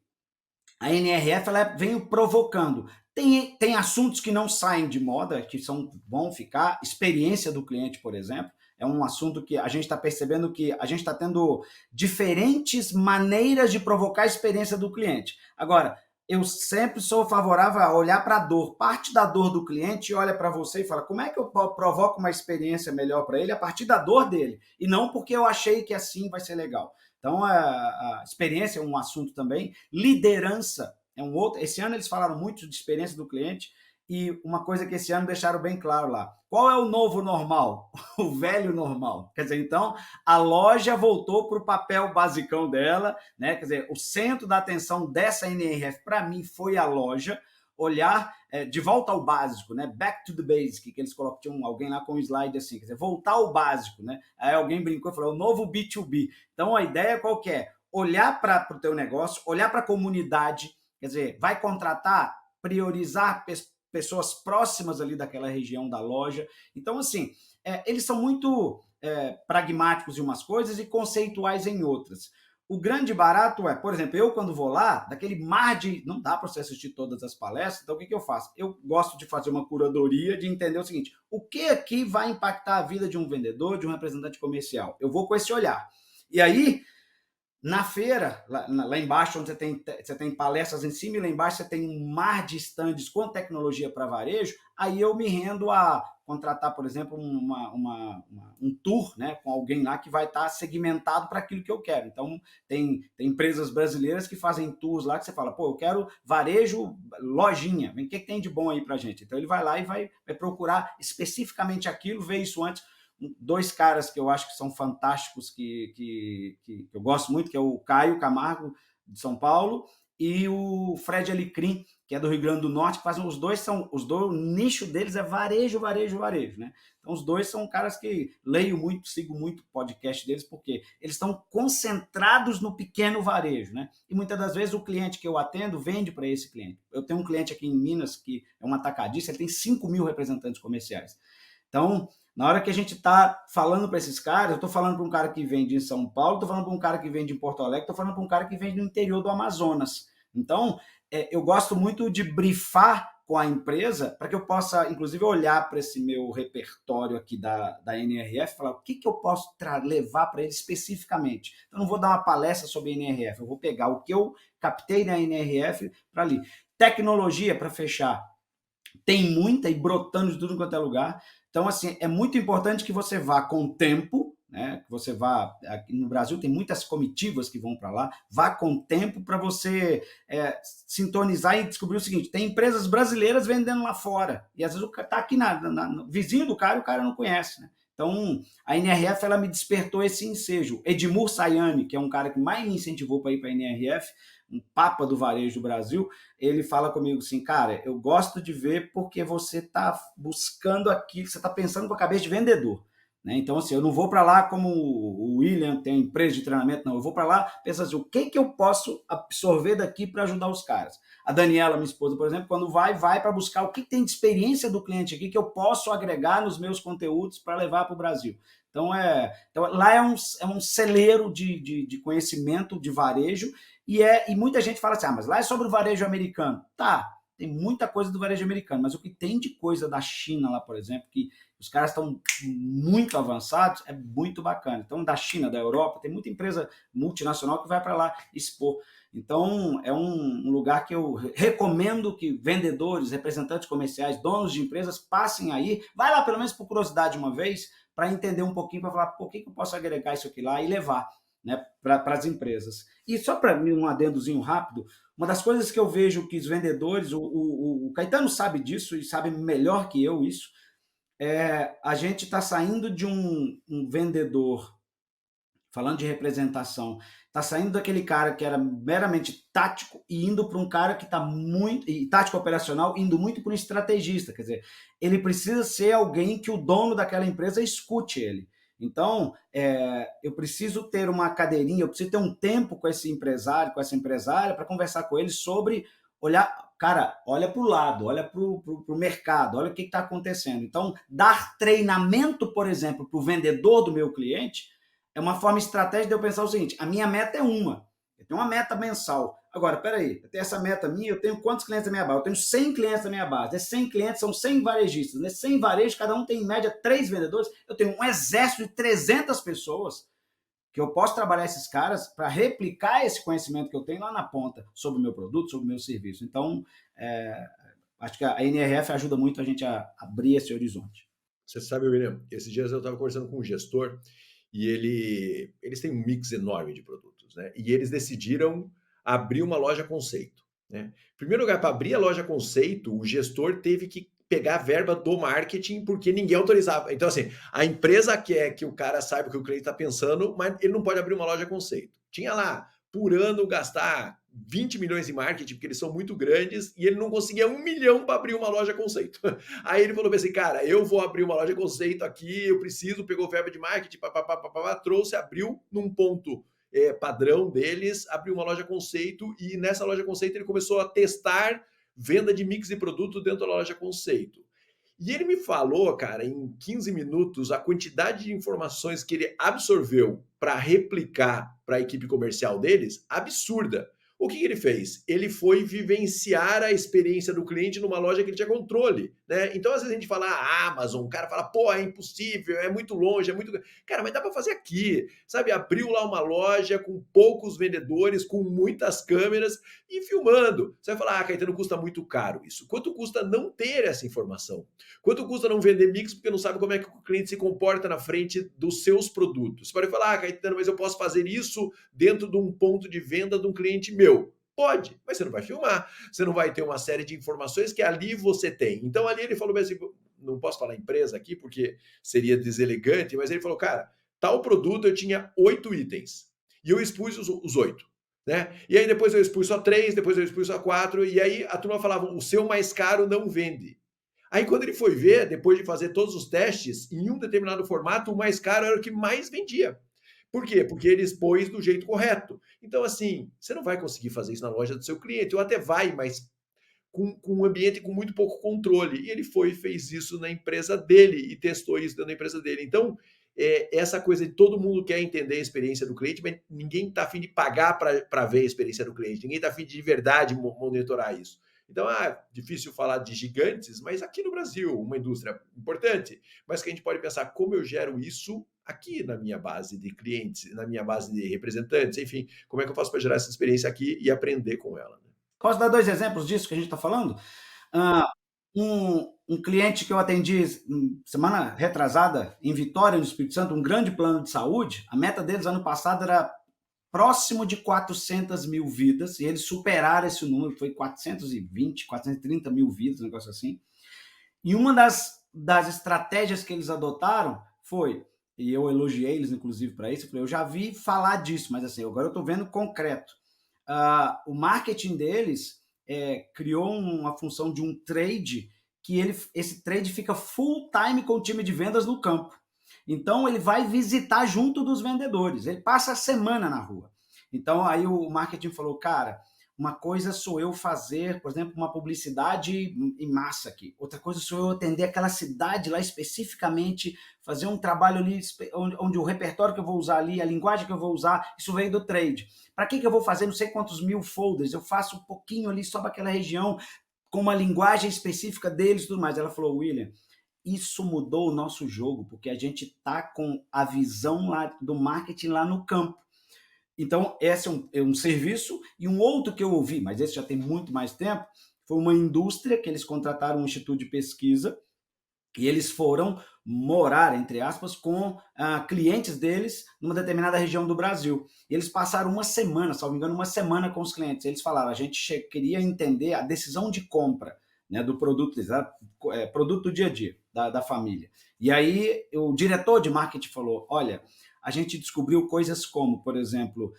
a NRF ela vem provocando. Tem assuntos que não saem de moda, que vão ficar. Experiência do cliente, por exemplo, é um assunto que a gente está percebendo que a gente está tendo diferentes maneiras de provocar a experiência do cliente. Agora, eu sempre sou favorável a olhar para a dor, parte da dor do cliente, e olha para você e fala, como é que eu provoco uma experiência melhor para ele a partir da dor dele, e não porque eu achei que assim vai ser legal. Então, a experiência é um assunto também. Liderança é um outro. Esse ano eles falaram muito de experiência do cliente, e uma coisa que esse ano deixaram bem claro lá. Qual é o novo normal? O velho normal. Quer dizer, então, a loja voltou para o papel basicão dela, né? Quer dizer, o centro da atenção dessa NRF, para mim, foi a loja. Olhar de volta ao básico, né? Back to the basic, que eles colocam, tinha alguém lá com um slide assim, quer dizer, voltar ao básico, né? Aí alguém brincou e falou, o novo B2B. Então, a ideia qual que é? Olhar para o teu negócio, olhar para a comunidade, quer dizer, vai contratar, priorizar pessoas próximas ali daquela região da loja. Então, assim, eles são muito pragmáticos em umas coisas e conceituais em outras. O grande barato é, por exemplo, eu quando vou lá, daquele mar de... Não dá para você assistir todas as palestras, então o que eu faço? Eu gosto de fazer uma curadoria, de entender o seguinte, o que aqui vai impactar a vida de um vendedor, de um representante comercial? Eu vou com esse olhar. E aí, na feira, lá embaixo, onde você tem palestras em cima, e lá embaixo você tem um mar de estandes com tecnologia para varejo, aí eu me rendo a contratar, por exemplo, um tour, né, com alguém lá que vai estar segmentado para aquilo que eu quero. Então, tem empresas brasileiras que fazem tours lá que você fala, pô, eu quero varejo lojinha, o que tem de bom aí para gente? Então, ele vai lá e vai procurar especificamente aquilo, ver isso antes. Dois caras que eu acho que são fantásticos, que eu gosto muito, que é o Caio Camargo, de São Paulo, e o Fred Alecrim, que é do Rio Grande do Norte, que fazem os dois, o nicho deles é varejo, né? Então, os dois são caras que leio muito, sigo muito o podcast deles, porque eles estão concentrados no pequeno varejo, né? E muitas das vezes o cliente que eu atendo vende para esse cliente. Eu tenho um cliente aqui em Minas, que é um atacadista, ele tem 5.000 representantes comerciais. Então, na hora que a gente está falando para esses caras, eu estou falando para um cara que vende em São Paulo, estou falando para um cara que vende em Porto Alegre, estou falando para um cara que vende no interior do Amazonas. Então, eu gosto muito de brifar com a empresa para que eu possa, inclusive, olhar para esse meu repertório aqui da NRF e falar o que eu posso levar para ele especificamente. Eu não vou dar uma palestra sobre a NRF, eu vou pegar o que eu captei na NRF para ali. Tecnologia, para fechar, tem muita e brotando de tudo quanto é lugar. Então, assim, é muito importante que você vá com tempo, né? Que você vá... Aqui no Brasil tem muitas comitivas que vão para lá. Vá com tempo para você sintonizar e descobrir o seguinte, tem empresas brasileiras vendendo lá fora. E às vezes o cara está aqui no vizinho do cara e o cara não conhece, né? Então, a NRF ela me despertou esse ensejo. Edmur Sayane, que é um cara que mais me incentivou para ir para a NRF, um papa do varejo do Brasil, ele fala comigo assim, cara, eu gosto de ver porque você está buscando aquilo, você está pensando com a cabeça de vendedor. Né? Então, assim, eu não vou para lá como o William tem empresa de treinamento, não. Eu vou para lá pensando assim, o que eu posso absorver daqui para ajudar os caras? A Daniela, minha esposa, por exemplo, quando vai para buscar o que tem de experiência do cliente aqui que eu posso agregar nos meus conteúdos para levar para o Brasil. Então, lá é um celeiro de conhecimento de varejo e muita gente fala assim, mas lá é sobre o varejo americano. Tá, tem muita coisa do varejo americano, mas o que tem de coisa da China lá, por exemplo, que os caras estão muito avançados, é muito bacana. Então, da China, da Europa, tem muita empresa multinacional que vai para lá expor. Então, é um lugar que eu recomendo que vendedores, representantes comerciais, donos de empresas passem aí. Vai lá, pelo menos por curiosidade uma vez, para entender um pouquinho, para falar, por que eu posso agregar isso aqui lá e levar, né, para as empresas. E só para mim, um adendozinho rápido, uma das coisas que eu vejo que os vendedores, o Caetano sabe disso e sabe melhor que eu isso, a gente está saindo de um vendedor falando de representação, está saindo daquele cara que era meramente tático e indo para um cara que está muito... E tático operacional, indo muito para um estrategista. Quer dizer, ele precisa ser alguém que o dono daquela empresa escute ele. Então, eu preciso ter uma cadeirinha, eu preciso ter um tempo com esse empresário, com essa empresária, para conversar com ele sobre olhar, cara, olha para o lado, olha para o mercado, olha o que está acontecendo. Então, dar treinamento, por exemplo, para o vendedor do meu cliente é uma forma estratégica de eu pensar o seguinte: a minha meta é uma, eu tenho uma meta mensal. Agora, peraí, eu tenho essa meta minha, eu tenho quantos clientes da minha base? Eu tenho 100 clientes da minha base. Esses 100 clientes são 100 varejistas. Nesses 100 varejos, cada um tem em média 3 vendedores. Eu tenho um exército de 300 pessoas que eu posso trabalhar esses caras para replicar esse conhecimento que eu tenho lá na ponta sobre o meu produto, sobre o meu serviço. Então, acho que a NRF ajuda muito a gente a abrir esse horizonte. Você sabe, William, esses dias eu estava conversando com um gestor e eles têm um mix enorme de produtos, né? E eles decidiram abrir uma loja conceito, né? Em primeiro lugar, para abrir a loja conceito, o gestor teve que pegar a verba do marketing porque ninguém autorizava. Então, assim, a empresa quer que o cara saiba o que o cliente está pensando, mas ele não pode abrir uma loja conceito. Tinha lá, por ano, gastar 20 milhões em marketing, porque eles são muito grandes, e ele não conseguia 1 milhão para abrir uma loja conceito. Aí ele falou assim, cara, eu vou abrir uma loja conceito aqui, eu preciso, pegou verba de marketing, trouxe, abriu num ponto padrão deles, abriu uma loja conceito, e nessa loja conceito ele começou a testar venda de mix de produto dentro da loja conceito. E ele me falou, cara, em 15 minutos, a quantidade de informações que ele absorveu para replicar para a equipe comercial deles, absurda. O que ele fez? Ele foi vivenciar a experiência do cliente numa loja que ele tinha controle, né? Então, às vezes a gente fala, Amazon, o cara fala, pô, é impossível, é muito longe, é muito... Cara, mas dá para fazer aqui, sabe? Abriu lá uma loja com poucos vendedores, com muitas câmeras e filmando. Você vai falar, Caetano, custa muito caro isso. Quanto custa não ter essa informação? Quanto custa não vender mix porque não sabe como é que o cliente se comporta na frente dos seus produtos? Você pode falar, Caetano, mas eu posso fazer isso dentro de um ponto de venda de um cliente meu. Pode, mas você não vai filmar, você não vai ter uma série de informações que ali você tem. Então ali ele falou assim, não posso falar empresa aqui porque seria deselegante, mas ele falou, cara, tal produto eu tinha 8 itens e eu expus os 8. Né? E aí depois eu expus só 3, depois eu expus só 4, e aí a turma falava, o seu mais caro não vende. Aí quando ele foi ver, depois de fazer todos os testes, em um determinado formato, o mais caro era o que mais vendia. Por quê? Porque ele expôs do jeito correto. Então, assim, você não vai conseguir fazer isso na loja do seu cliente, ou até vai, mas com um ambiente com muito pouco controle. E ele foi e fez isso na empresa dele e testou isso dentro da empresa dele. Então, essa coisa de todo mundo quer entender a experiência do cliente, mas ninguém está afim de pagar para ver a experiência do cliente. Ninguém está afim de verdade monitorar isso. Então, difícil falar de gigantes, mas aqui no Brasil, uma indústria importante, mas que a gente pode pensar como eu gero isso aqui na minha base de clientes, na minha base de representantes, enfim, como é que eu faço para gerar essa experiência aqui e aprender com ela. Né? Posso dar 2 exemplos disso que a gente está falando? Um cliente que eu atendi semana retrasada em Vitória, no Espírito Santo, um grande plano de saúde, a meta deles ano passado era próximo de 400 mil vidas, e eles superaram esse número, foi 420, 430 mil vidas, um negócio assim. E uma das estratégias que eles adotaram foi, e eu elogiei eles, inclusive, para isso, eu falei, eu já vi falar disso, mas assim, agora eu estou vendo concreto. O marketing deles criou uma função de um trade, que esse trade fica full time com o time de vendas no campo. Então, ele vai visitar junto dos vendedores, ele passa a semana na rua. Então, aí o marketing falou, cara, uma coisa sou eu fazer, por exemplo, uma publicidade em massa aqui. Outra coisa sou eu atender aquela cidade lá especificamente, fazer um trabalho ali onde o repertório que eu vou usar ali, a linguagem que eu vou usar, isso veio do trade. Para que eu vou fazer não sei quantos mil folders? Eu faço um pouquinho ali só para aquela região, com uma linguagem específica deles e tudo mais. Ela falou, William, isso mudou o nosso jogo, porque a gente está com a visão lá do marketing lá no campo. Então, esse é um serviço, e um outro que eu ouvi, mas esse já tem muito mais tempo, foi uma indústria que eles contrataram um instituto de pesquisa e eles foram morar, entre aspas, com clientes deles numa determinada região do Brasil. E eles passaram uma semana, salvo engano, uma semana com os clientes. Eles falaram, a gente queria entender a decisão de compra, né, do produto deles, produto do dia a dia da família. E aí o diretor de marketing falou, olha, a gente descobriu coisas como, por exemplo,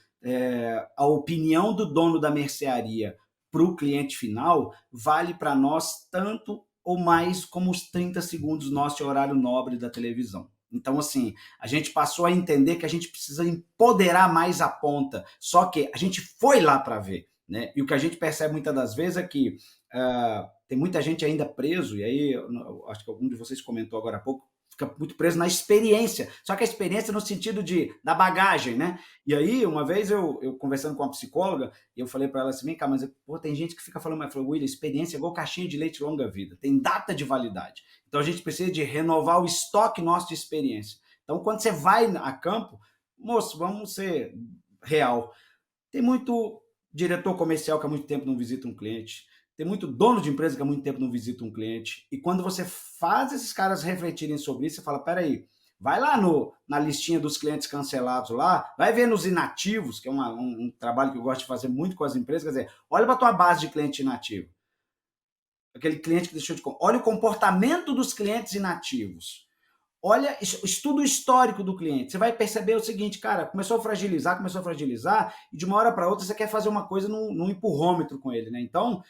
a opinião do dono da mercearia para o cliente final vale para nós tanto ou mais como os 30 segundos nosso horário nobre da televisão. Então, assim, a gente passou a entender que a gente precisa empoderar mais a ponta, só que a gente foi lá para ver, né? E o que a gente percebe muitas das vezes é que tem muita gente ainda preso, e aí acho que algum de vocês comentou agora há pouco, fica muito preso na experiência, só que a experiência no sentido da bagagem, né? E aí, uma vez eu conversando com uma psicóloga, eu falei para ela assim, vem cá, mas tem gente que fica falando, mas falou, William, experiência é igual caixinha de leite longa vida, tem data de validade. Então a gente precisa de renovar o estoque nosso de experiência. Então quando você vai a campo, moço, vamos ser real. Tem muito diretor comercial que há muito tempo não visita um cliente, tem muito dono de empresa que há muito tempo não visita um cliente, e quando você faz esses caras refletirem sobre isso, você fala, peraí, vai lá na listinha dos clientes cancelados lá, vai ver nos inativos, que é um trabalho que eu gosto de fazer muito com as empresas, quer dizer, olha para a tua base de cliente inativo. Aquele cliente que deixou de... Olha o comportamento dos clientes inativos. Olha, estuda o histórico do cliente. Você vai perceber o seguinte, cara, começou a fragilizar, e de uma hora para outra você quer fazer uma coisa num empurrômetro com ele, né? Então,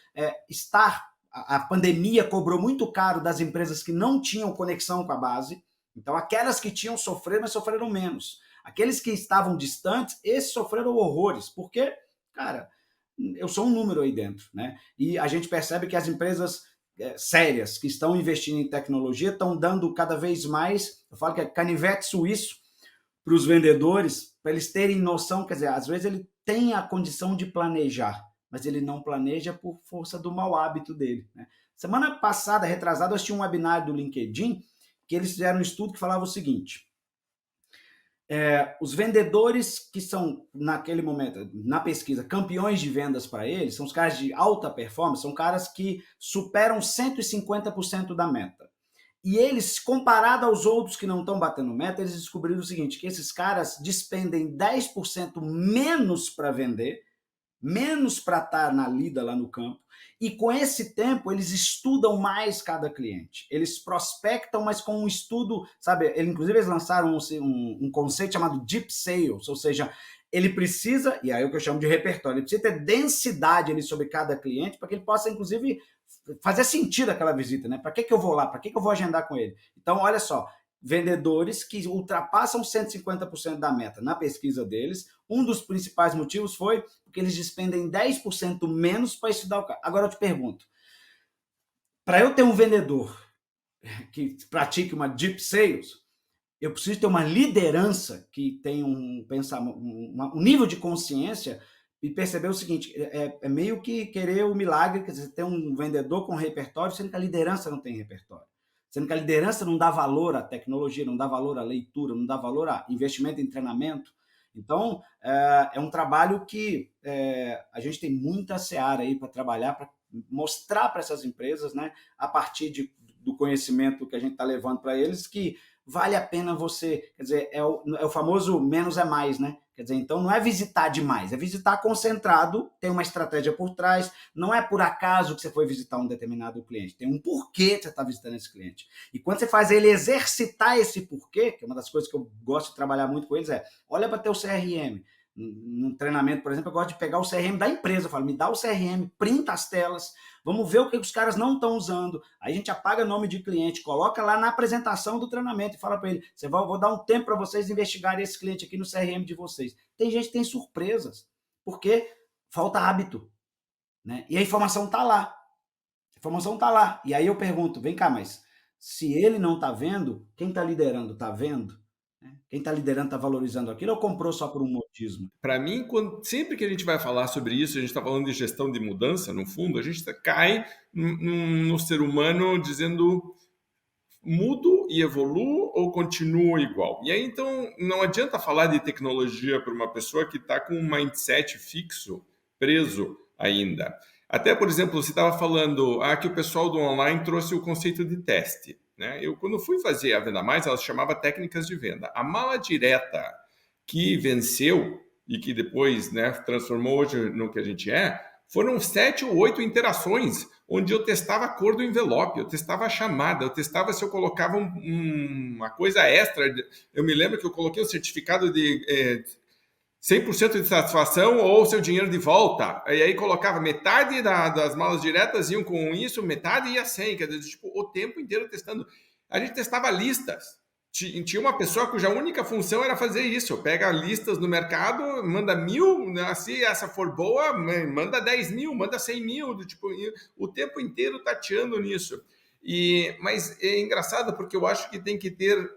a pandemia cobrou muito caro das empresas que não tinham conexão com a base. Então, aquelas que tinham sofrido, mas sofreram menos. Aqueles que estavam distantes, esses sofreram horrores. Porque, cara, eu sou um número aí dentro, né? E a gente percebe que as empresas sérias que estão investindo em tecnologia estão dando cada vez mais, eu falo que é canivete suíço para os vendedores, para eles terem noção, quer dizer, às vezes ele tem a condição de planejar, mas ele não planeja por força do mau hábito dele, né? Semana passada, retrasada, eu assisti um webinar do LinkedIn que eles fizeram um estudo que falava o seguinte, os vendedores que são, naquele momento, na pesquisa, campeões de vendas para eles, são os caras de alta performance, são caras que superam 150% da meta. E eles, comparado aos outros que não estão batendo meta, eles descobriram o seguinte, que esses caras despendem 10% menos para vender, menos para estar na lida lá no campo, e com esse tempo eles estudam mais cada cliente, eles prospectam, mas com um estudo, sabe, inclusive eles lançaram um conceito chamado Deep Sales, ou seja, ele precisa, e aí é o que eu chamo de repertório, ele precisa ter densidade ali sobre cada cliente, para que ele possa, inclusive, fazer sentido aquela visita, né? Para que eu vou lá? Para que eu vou agendar com ele? Então, olha só, vendedores que ultrapassam 150% da meta na pesquisa deles, um dos principais motivos foi porque eles despendem 10% menos para estudar o cara. Agora eu te pergunto, para eu ter um vendedor que pratique uma Deep Sales, eu preciso ter uma liderança que tenha um nível de consciência e perceber o seguinte, é meio que querer o milagre, quer dizer, ter um vendedor com repertório, sendo que a liderança não tem repertório. Sendo que a liderança não dá valor à tecnologia, não dá valor à leitura, não dá valor a investimento em treinamento. Então, é um trabalho que a gente tem muita seara aí para trabalhar, para mostrar para essas empresas, né, a partir do conhecimento que a gente está levando para eles, que vale a pena você, quer dizer, é o famoso menos é mais, né? Quer dizer, então não é visitar demais, é visitar concentrado, tem uma estratégia por trás, não é por acaso que você foi visitar um determinado cliente, tem um porquê que você está visitando esse cliente. E quando você faz ele exercitar esse porquê, que é uma das coisas que eu gosto de trabalhar muito com eles, olha para teu CRM. Num treinamento, por exemplo, eu gosto de pegar o CRM da empresa, eu falo, me dá o CRM, printa as telas, vamos ver o que os caras não estão usando, aí a gente apaga nome de cliente, coloca lá na apresentação do treinamento e fala para ele, vou dar um tempo para vocês investigarem esse cliente aqui no CRM de vocês. Tem gente que tem surpresas, porque falta hábito, né? E a informação está lá, e aí eu pergunto, vem cá, mas se ele não está vendo, quem está liderando está vendo? Quem está liderando está valorizando aquilo ou comprou só por um modismo? Para mim, sempre que a gente vai falar sobre isso, a gente está falando de gestão de mudança, no fundo, a gente cai no ser humano dizendo mudo e evoluo ou continuo igual? E aí, então, não adianta falar de tecnologia para uma pessoa que está com um mindset fixo, preso ainda. Até, por exemplo, você estava falando que o pessoal do online trouxe o conceito de teste. Eu, quando fui fazer a Venda Mais, ela se chamava técnicas de venda. A mala direta que venceu e que depois transformou hoje no que a gente foram 7 ou 8 interações, onde eu testava a cor do envelope, eu testava a chamada, eu testava se eu colocava uma coisa extra. Eu me lembro que eu coloquei um certificado de 100% de satisfação ou seu dinheiro de volta. E aí colocava metade das malas diretas iam com isso, metade ia sem. Quer dizer, tipo, o tempo inteiro testando. A gente testava listas. Tinha uma pessoa cuja única função era fazer isso. Pega listas no mercado, manda 1.000, se essa for boa, manda 10.000, manda 100.000. Tipo, o tempo inteiro tateando nisso. Mas é engraçado porque eu acho que tem que ter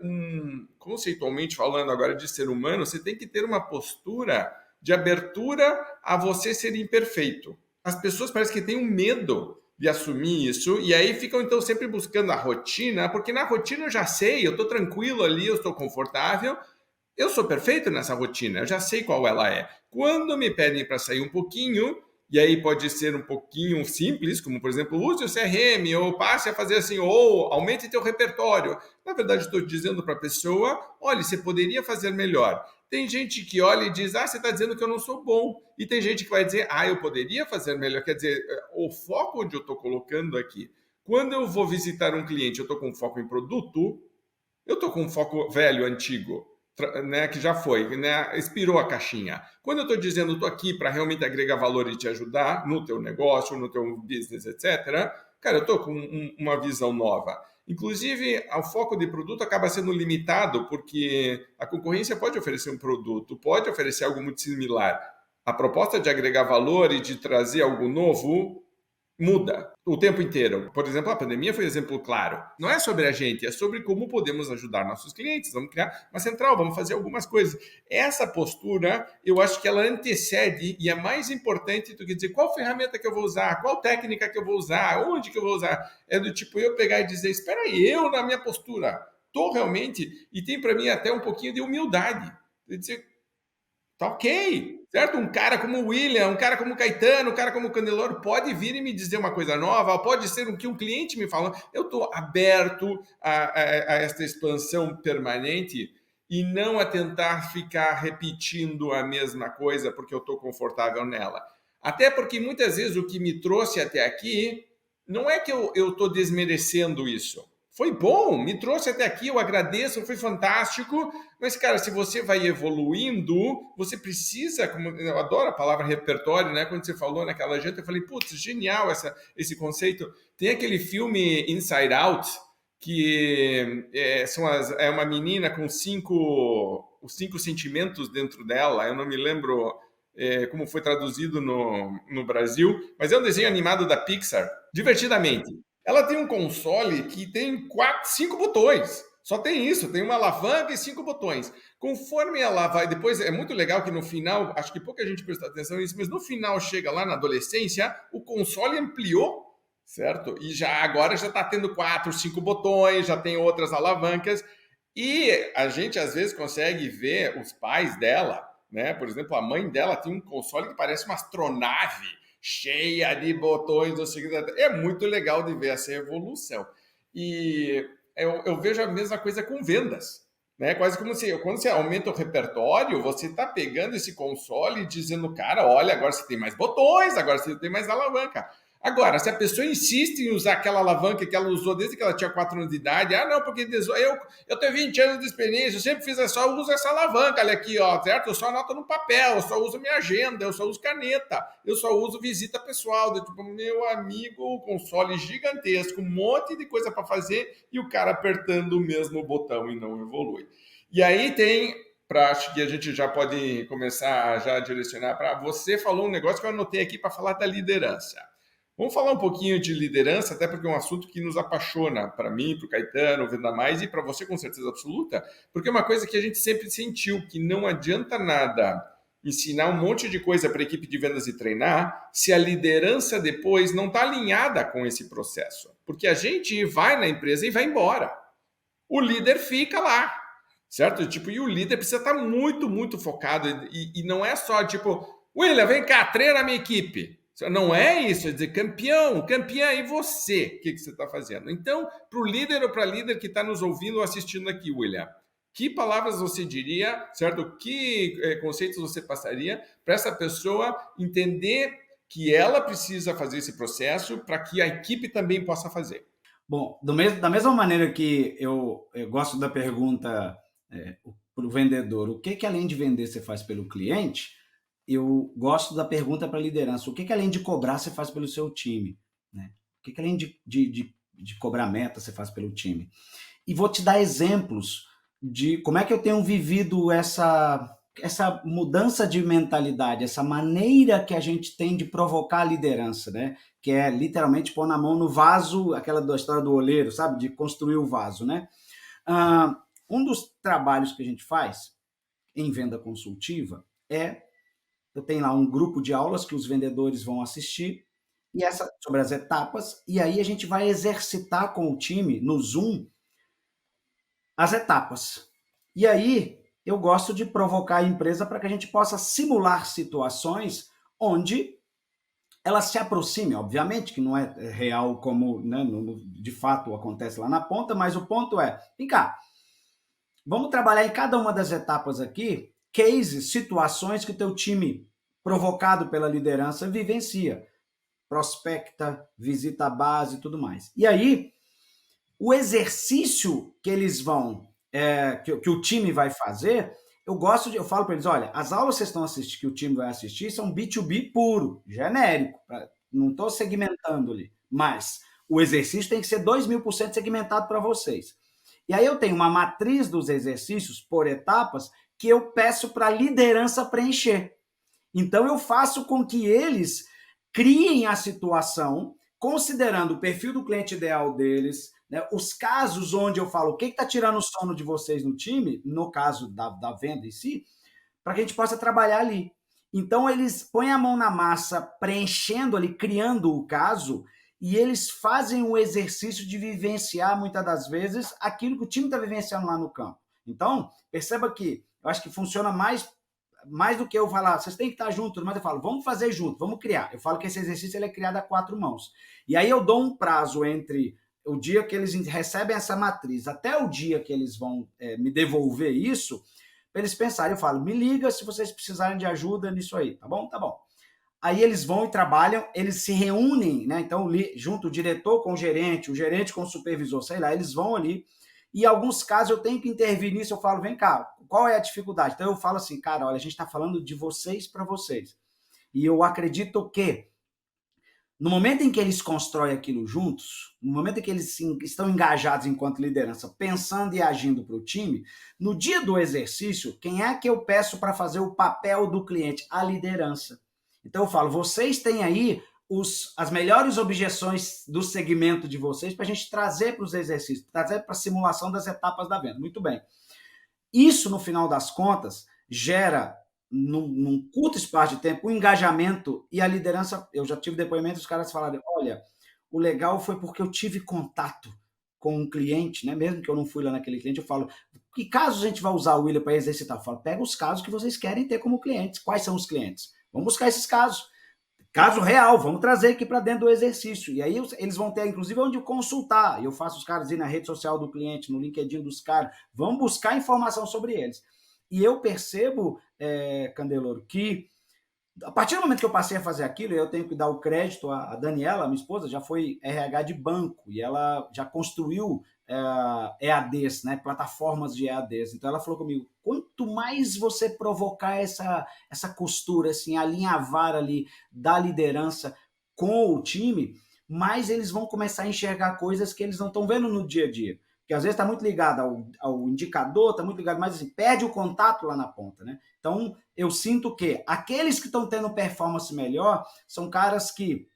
conceitualmente falando agora de ser humano, você tem que ter uma postura de abertura a você ser imperfeito. As pessoas parecem que têm um medo de assumir isso, e aí ficam então sempre buscando a rotina, porque na rotina eu já sei, eu estou tranquilo ali, eu estou confortável, eu sou perfeito nessa rotina, eu já sei qual ela é. Quando me pedem para sair um pouquinho, e aí pode ser um pouquinho simples, como por exemplo, use o CRM, ou passe a fazer assim, ou aumente teu repertório. Na verdade, estou dizendo para a pessoa, olha, você poderia fazer melhor. Tem gente que olha e diz, você está dizendo que eu não sou bom. E tem gente que vai dizer, eu poderia fazer melhor. Quer dizer, o foco onde eu estou colocando aqui, quando eu vou visitar um cliente, eu estou com foco em produto, eu estou com um foco velho, antigo, né, que já foi, né, expirou a caixinha. Quando eu estou dizendo, estou aqui para realmente agregar valor e te ajudar no teu negócio, no teu business, etc., cara, eu estou com uma visão nova. Inclusive, o foco de produto acaba sendo limitado, porque a concorrência pode oferecer um produto, pode oferecer algo muito similar. A proposta de agregar valor e de trazer algo novo muda o tempo inteiro. Por exemplo, a pandemia foi um exemplo claro. Não é sobre a gente, é sobre como podemos ajudar nossos clientes. Vamos criar uma central, vamos fazer algumas coisas. Essa postura, eu acho que ela antecede e é mais importante do que dizer qual ferramenta que eu vou usar, qual técnica que eu vou usar, onde que eu vou usar. É do tipo eu pegar e dizer, espera aí, eu na minha postura, estou realmente... E tem para mim até um pouquinho de humildade. De dizer, tá ok, certo? Um cara como o William, um cara como o Caetano, um cara como o Candeloro pode vir e me dizer uma coisa nova, pode ser o que um cliente me fala. Eu estou aberto a esta expansão permanente e não a tentar ficar repetindo a mesma coisa porque eu estou confortável nela. Até porque muitas vezes o que me trouxe até aqui não é que eu estou desmerecendo isso. Foi bom, me trouxe até aqui, eu agradeço, foi fantástico. Mas, cara, se você vai evoluindo, você precisa, como eu adoro a palavra repertório, né? Quando você falou naquela janta, eu falei, putz, genial esse conceito. Tem aquele filme Inside Out, que é uma menina com os cinco sentimentos dentro dela. Eu não me lembro como foi traduzido no Brasil, mas é um desenho animado da Pixar, divertidamente. Ela tem um console que tem 5 botões. Só tem isso, tem uma alavanca e 5 botões. Conforme ela vai... Depois, é muito legal que no final, acho que pouca gente presta atenção nisso, mas no final chega lá na adolescência, o console ampliou, certo? E agora já está tendo 4, 5 botões, já tem outras alavancas. E a gente, às vezes, consegue ver os pais dela, né? Por exemplo, a mãe dela tem um console que parece uma astronave, cheia de botões. É muito legal de ver essa evolução. E eu vejo a mesma coisa com vendas, né? Quase como se, quando você aumenta o repertório, você está pegando esse console e dizendo, cara, olha, agora você tem mais botões, agora você tem mais alavanca. Agora, se a pessoa insiste em usar aquela alavanca que ela usou desde que ela tinha 4 anos de idade, não, porque eu tenho 20 anos de experiência, eu sempre fiz só uso essa alavanca, olha aqui, ó, certo? Eu só anoto no papel, eu só uso minha agenda, eu só uso caneta, eu só uso visita pessoal, tipo, meu amigo, console gigantesco, um monte de coisa para fazer e o cara apertando o mesmo botão e não evolui. E aí tem... acho que a gente já pode começar a direcionar para... Você falou um negócio que eu anotei aqui para falar da liderança. Vamos falar um pouquinho de liderança, até porque é um assunto que nos apaixona, para mim, para o Caetano, Venda Mais, e para você com certeza absoluta, porque é uma coisa que a gente sempre sentiu, que não adianta nada ensinar um monte de coisa para a equipe de vendas e treinar, se a liderança depois não está alinhada com esse processo. Porque a gente vai na empresa e vai embora. O líder fica lá, certo? Tipo, e o líder precisa estar muito, muito focado, e não é só tipo, William, vem cá, treina a minha equipe. Não é isso, é dizer campeão, e você? O que você está fazendo? Então, para o líder ou para a líder que está nos ouvindo ou assistindo aqui, William, que palavras você diria, certo? Que conceitos você passaria para essa pessoa entender que ela precisa fazer esse processo para que a equipe também possa fazer? Bom, da mesma maneira que eu gosto da pergunta para o vendedor, o que além de vender você faz pelo cliente, eu gosto da pergunta para a liderança, o que além de cobrar você faz pelo seu time, né? O que além de cobrar meta você faz pelo time? E vou te dar exemplos de como é que eu tenho vivido essa mudança de mentalidade, essa maneira que a gente tem de provocar a liderança, né? Que é literalmente pôr na mão no vaso, aquela da história do oleiro, sabe? De construir o vaso, né? Um dos trabalhos que a gente faz em venda consultiva eu tenho lá um grupo de aulas que os vendedores vão assistir sobre as etapas, e aí a gente vai exercitar com o time no Zoom as etapas. E aí eu gosto de provocar a empresa para que a gente possa simular situações onde ela se aproxime, obviamente, que não é real como, né, de fato acontece lá na ponta, mas o ponto é, vem cá, vamos trabalhar em cada uma das etapas aqui, cases, situações que o teu time, provocado pela liderança, vivencia. Prospecta, visita a base e tudo mais. E aí, o exercício que eles vão, que o time vai fazer, eu falo para eles, olha, as aulas que vocês estão assistindo, que o time vai assistir, são B2B puro, genérico, não estou segmentando ali, mas o exercício tem que ser 2000% segmentado para vocês. E aí eu tenho uma matriz dos exercícios por etapas que eu peço para a liderança preencher. Então eu faço com que eles criem a situação, considerando o perfil do cliente ideal deles, né, os casos onde eu falo o que está tirando o sono de vocês no time, no caso da venda em si, para que a gente possa trabalhar ali. Então eles põem a mão na massa, preenchendo ali, criando o caso, e eles fazem o exercício de vivenciar, muitas das vezes, aquilo que o time está vivenciando lá no campo. Então, perceba que eu acho que funciona mais do que eu falar, vocês têm que estar juntos, mas eu falo, vamos fazer junto, vamos criar. Eu falo que esse exercício ele é criado a 4 mãos. E aí eu dou um prazo entre o dia que eles recebem essa matriz até o dia que eles vão me devolver isso, para eles pensarem. Eu falo, me liga se vocês precisarem de ajuda nisso aí, tá bom? Tá bom. Aí eles vão e trabalham, eles se reúnem, né? Então, junto o diretor com o gerente com o supervisor, sei lá, eles vão ali. E em alguns casos eu tenho que intervir nisso, eu falo, vem cá, qual é a dificuldade? Então eu falo assim, cara, olha, a gente está falando de vocês para vocês. E eu acredito que no momento em que eles constroem aquilo juntos, no momento em que eles estão engajados enquanto liderança, pensando e agindo para o time, no dia do exercício, quem é que eu peço para fazer o papel do cliente? A liderança. Então eu falo, vocês têm aí as melhores objeções do segmento de vocês para a gente trazer para os exercícios, trazer para a simulação das etapas da venda. Muito bem. Isso, no final das contas, gera, num curto espaço de tempo, um engajamento e a liderança. Eu já tive depoimentos, os caras falaram, olha, o legal foi porque eu tive contato com um cliente, né? Mesmo que eu não fui lá naquele cliente, eu falo, que casos a gente vai usar o William para exercitar? Eu falo, pega os casos que vocês querem ter como clientes. Quais são os clientes? Vamos buscar esses casos. Caso real, vamos trazer aqui para dentro do exercício. E aí eles vão ter, inclusive, onde consultar. Eu faço os caras ir na rede social do cliente, no LinkedIn dos caras. Vão buscar informação sobre eles. E eu percebo, Candeloro, que a partir do momento que eu passei a fazer aquilo, eu tenho que dar o crédito à Daniela, minha esposa, já foi RH de banco. E ela já construiu EADs, né, plataformas de EADs. Então ela falou comigo, quanto mais você provocar essa costura, assim, alinhavar ali da liderança com o time, mais eles vão começar a enxergar coisas que eles não estão vendo no dia a dia. Porque às vezes está muito ligado ao indicador, está muito ligado, mas assim, perde o contato lá na ponta, né? Então eu sinto que aqueles que estão tendo performance melhor são caras que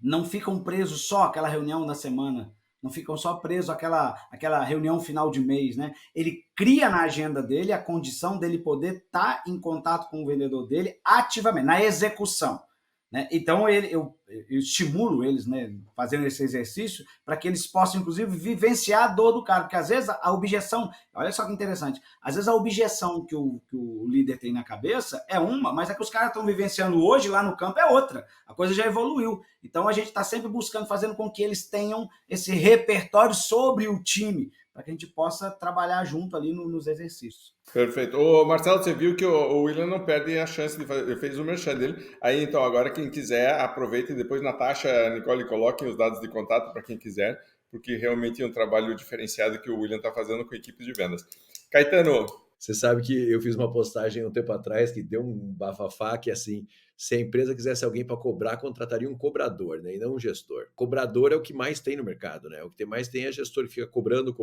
não ficam presos só àquela reunião da semana, não ficam só presos àquela reunião final de mês, né? Ele cria na agenda dele a condição dele poder estar em contato com o vendedor dele ativamente, na execução, né? Então eu estimulo eles, né, fazendo esse exercício para que eles possam, inclusive, vivenciar a dor do cara, porque às vezes a objeção, olha só que interessante, às vezes a objeção que o líder tem na cabeça é uma, mas a que os caras estão vivenciando hoje lá no campo é outra, a coisa já evoluiu. Então a gente está sempre buscando, fazendo com que eles tenham esse repertório sobre o time, para que a gente possa trabalhar junto ali nos exercícios. Perfeito. Ô, Marcelo, você viu que o William não perde a chance de fazer, ele fez o merchan dele. Aí, então, agora quem quiser, aproveita e depois Natasha, Nicole, coloquem os dados de contato para quem quiser, porque realmente é um trabalho diferenciado que o William está fazendo com equipes de vendas. Caetano. Você sabe que eu fiz uma postagem um tempo atrás que deu um bafafá que, assim, se a empresa quisesse alguém para cobrar, contrataria um cobrador, né? E não um gestor. Cobrador é o que mais tem no mercado, né? O que mais tem é gestor que fica cobrando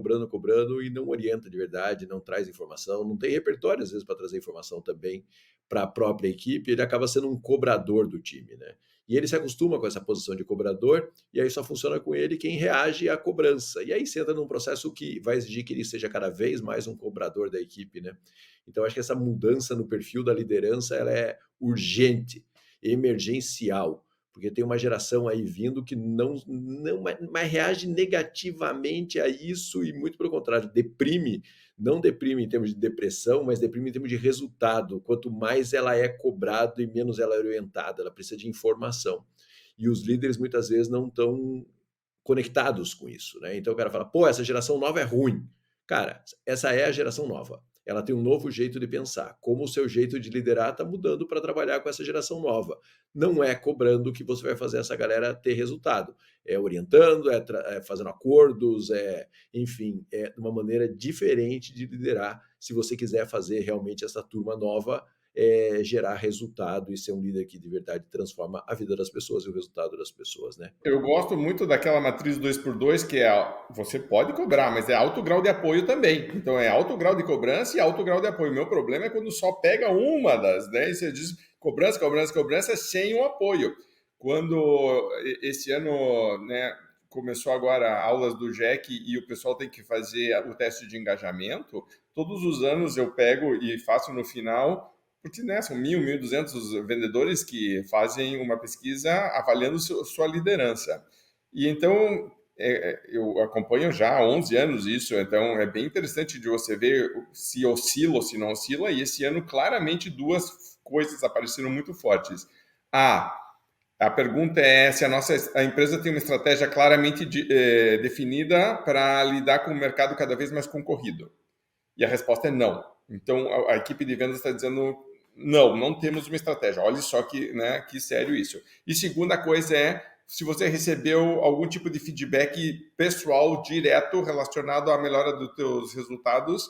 e não orienta de verdade, não traz informação, não tem repertório, às vezes, para trazer informação também para a própria equipe. Ele acaba sendo um cobrador do time, né? E ele se acostuma com essa posição de cobrador, e aí só funciona com ele quem reage à cobrança. E aí você entra num processo que vai exigir que ele seja cada vez mais um cobrador da equipe, né? Então, acho que essa mudança no perfil da liderança ela é urgente, emergencial, porque tem uma geração aí vindo que não mais reage negativamente a isso e, muito pelo contrário, não deprime em termos de depressão, mas deprime em termos de resultado. Quanto mais ela é cobrada e menos ela é orientada, ela precisa de informação. E os líderes muitas vezes não estão conectados com isso, né? Então o cara fala, pô, essa geração nova é ruim. Cara, essa é a geração nova. Ela tem um novo jeito de pensar. Como o seu jeito de liderar está mudando para trabalhar com essa geração nova. Não é cobrando que você vai fazer essa galera ter resultado. É orientando, é fazendo acordos, enfim, é uma maneira diferente de liderar. Se você quiser fazer realmente essa turma nova gerar resultado e ser um líder que de verdade transforma a vida das pessoas e o resultado das pessoas, né? Eu gosto muito daquela matriz 2x2, que você pode cobrar, mas é alto grau de apoio também. Então é alto grau de cobrança e alto grau de apoio. Meu problema é quando só pega uma das 10, você diz cobrança sem o apoio. Quando esse ano, né, começou agora aulas do JEC e o pessoal tem que fazer o teste de engajamento, todos os anos eu pego e faço no final, porque, né, são 1.200 vendedores que fazem uma pesquisa avaliando sua liderança. E então, eu acompanho já há 11 anos isso, então é bem interessante de você ver se oscila ou se não oscila, e esse ano claramente duas coisas apareceram muito fortes. A pergunta é se a empresa tem uma estratégia claramente definida para lidar com o mercado cada vez mais concorrido. E a resposta é não. Então, a equipe de vendas está dizendo não temos uma estratégia. Olha só que sério isso. E segunda coisa é se você recebeu algum tipo de feedback pessoal direto relacionado à melhora dos teus resultados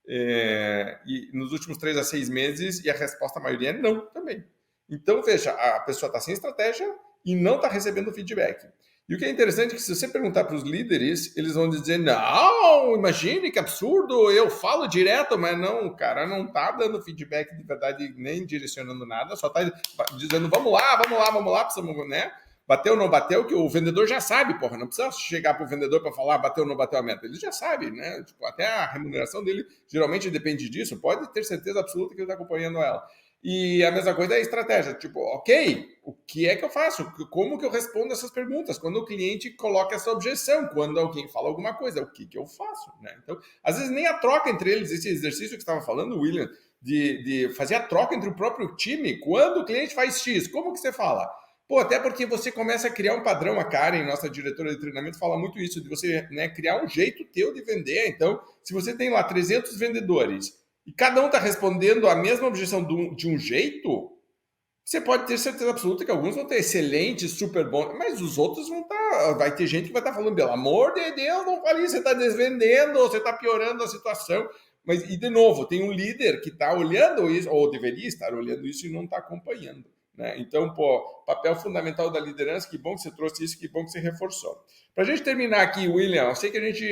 e nos últimos 3 a 6 meses, e a resposta, a maioria, é não também. Então, veja, a pessoa está sem estratégia e não está recebendo feedback. E o que é interessante é que se você perguntar para os líderes, eles vão dizer, não, imagine que absurdo, eu falo direto, mas não, o cara não está dando feedback de verdade, nem direcionando nada, só está dizendo, vamos lá, precisamos, né? Bateu ou não bateu, que o vendedor já sabe, porra, não precisa chegar para o vendedor para falar bateu ou não bateu a meta, ele já sabe, né? Tipo, até a remuneração dele geralmente depende disso, pode ter certeza absoluta que ele está acompanhando ela. E a mesma coisa é a estratégia, tipo, ok, o que é que eu faço? Como que eu respondo essas perguntas? Quando o cliente coloca essa objeção, quando alguém fala alguma coisa, o que eu faço? Né? Então, às vezes nem a troca entre eles, esse exercício que estava falando, William, de fazer a troca entre o próprio time, quando o cliente faz X, como que você fala? Pô, até porque você começa a criar um padrão, a Karen, nossa diretora de treinamento, fala muito isso, de você, né, criar um jeito teu de vender. Então, se você tem lá 300 vendedores, e cada um está respondendo a mesma objeção de um jeito, você pode ter certeza absoluta que alguns vão ter excelentes, super bons, mas os outros vão estar. Vai ter gente que vai estar falando, pelo amor de Deus, não fale isso, você está desvendendo, você está piorando a situação. Mas, e de novo, tem um líder que está olhando isso, ou deveria estar olhando isso e não está acompanhando. Né? Então, papel fundamental da liderança, que bom que você trouxe isso, que bom que você reforçou. Para a gente terminar aqui, William, eu sei que a gente,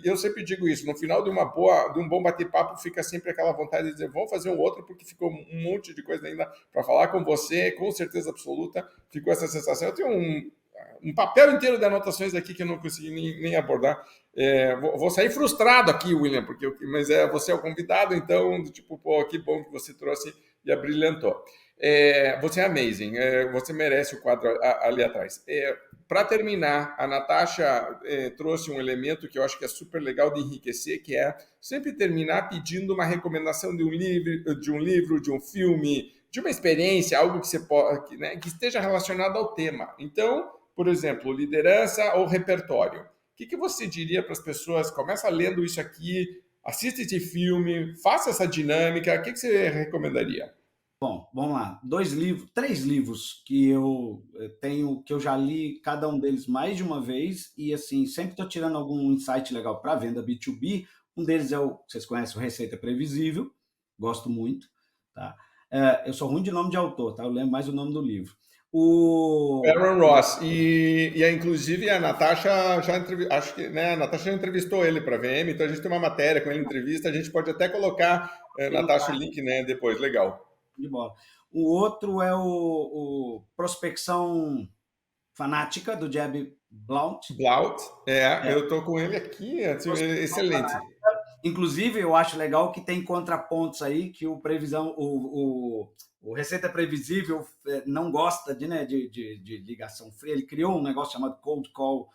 eu sempre digo isso, no final de um bom bate-papo fica sempre aquela vontade de dizer, vamos fazer um outro, porque ficou um monte de coisa ainda para falar com você, com certeza absoluta, ficou essa sensação. Eu tenho um papel inteiro de anotações aqui que eu não consegui nem abordar. Vou sair frustrado aqui, William, mas você é o convidado, então, tipo, que bom que você trouxe e abrilhantou. Você é amazing, você merece o quadro ali atrás. Para terminar, a Natasha trouxe um elemento que eu acho que é super legal de enriquecer, que é sempre terminar pedindo uma recomendação de um livro, de um filme, de uma experiência, algo que você pode, né, que esteja relacionado ao tema. Então, por exemplo, liderança ou repertório. que você diria para as pessoas? Começa lendo isso aqui, assiste esse filme, faça essa dinâmica. O que você recomendaria? Bom, vamos lá. 3 livros que eu tenho, que eu já li cada um deles mais de uma vez e assim, sempre estou tirando algum insight legal para venda B2B. Um deles é vocês conhecem, o Receita Previsível, gosto muito, tá? Eu sou ruim de nome de autor, tá? Eu lembro mais o nome do livro. Aaron Ross. Inclusive, a Natasha acho que, né, a Natasha já entrevistou ele para a VM, então a gente tem uma matéria com ele, entrevista, a gente pode até colocar, Natasha, o link, né, depois. Legal. De bola. O outro é o Prospecção Fanática, do Jeb Blount. Eu tô com ele aqui, excelente. Inclusive, eu acho legal que tem contrapontos aí, que o Receita Previsível não gosta de ligação fria. Ele criou um negócio chamado Cold Call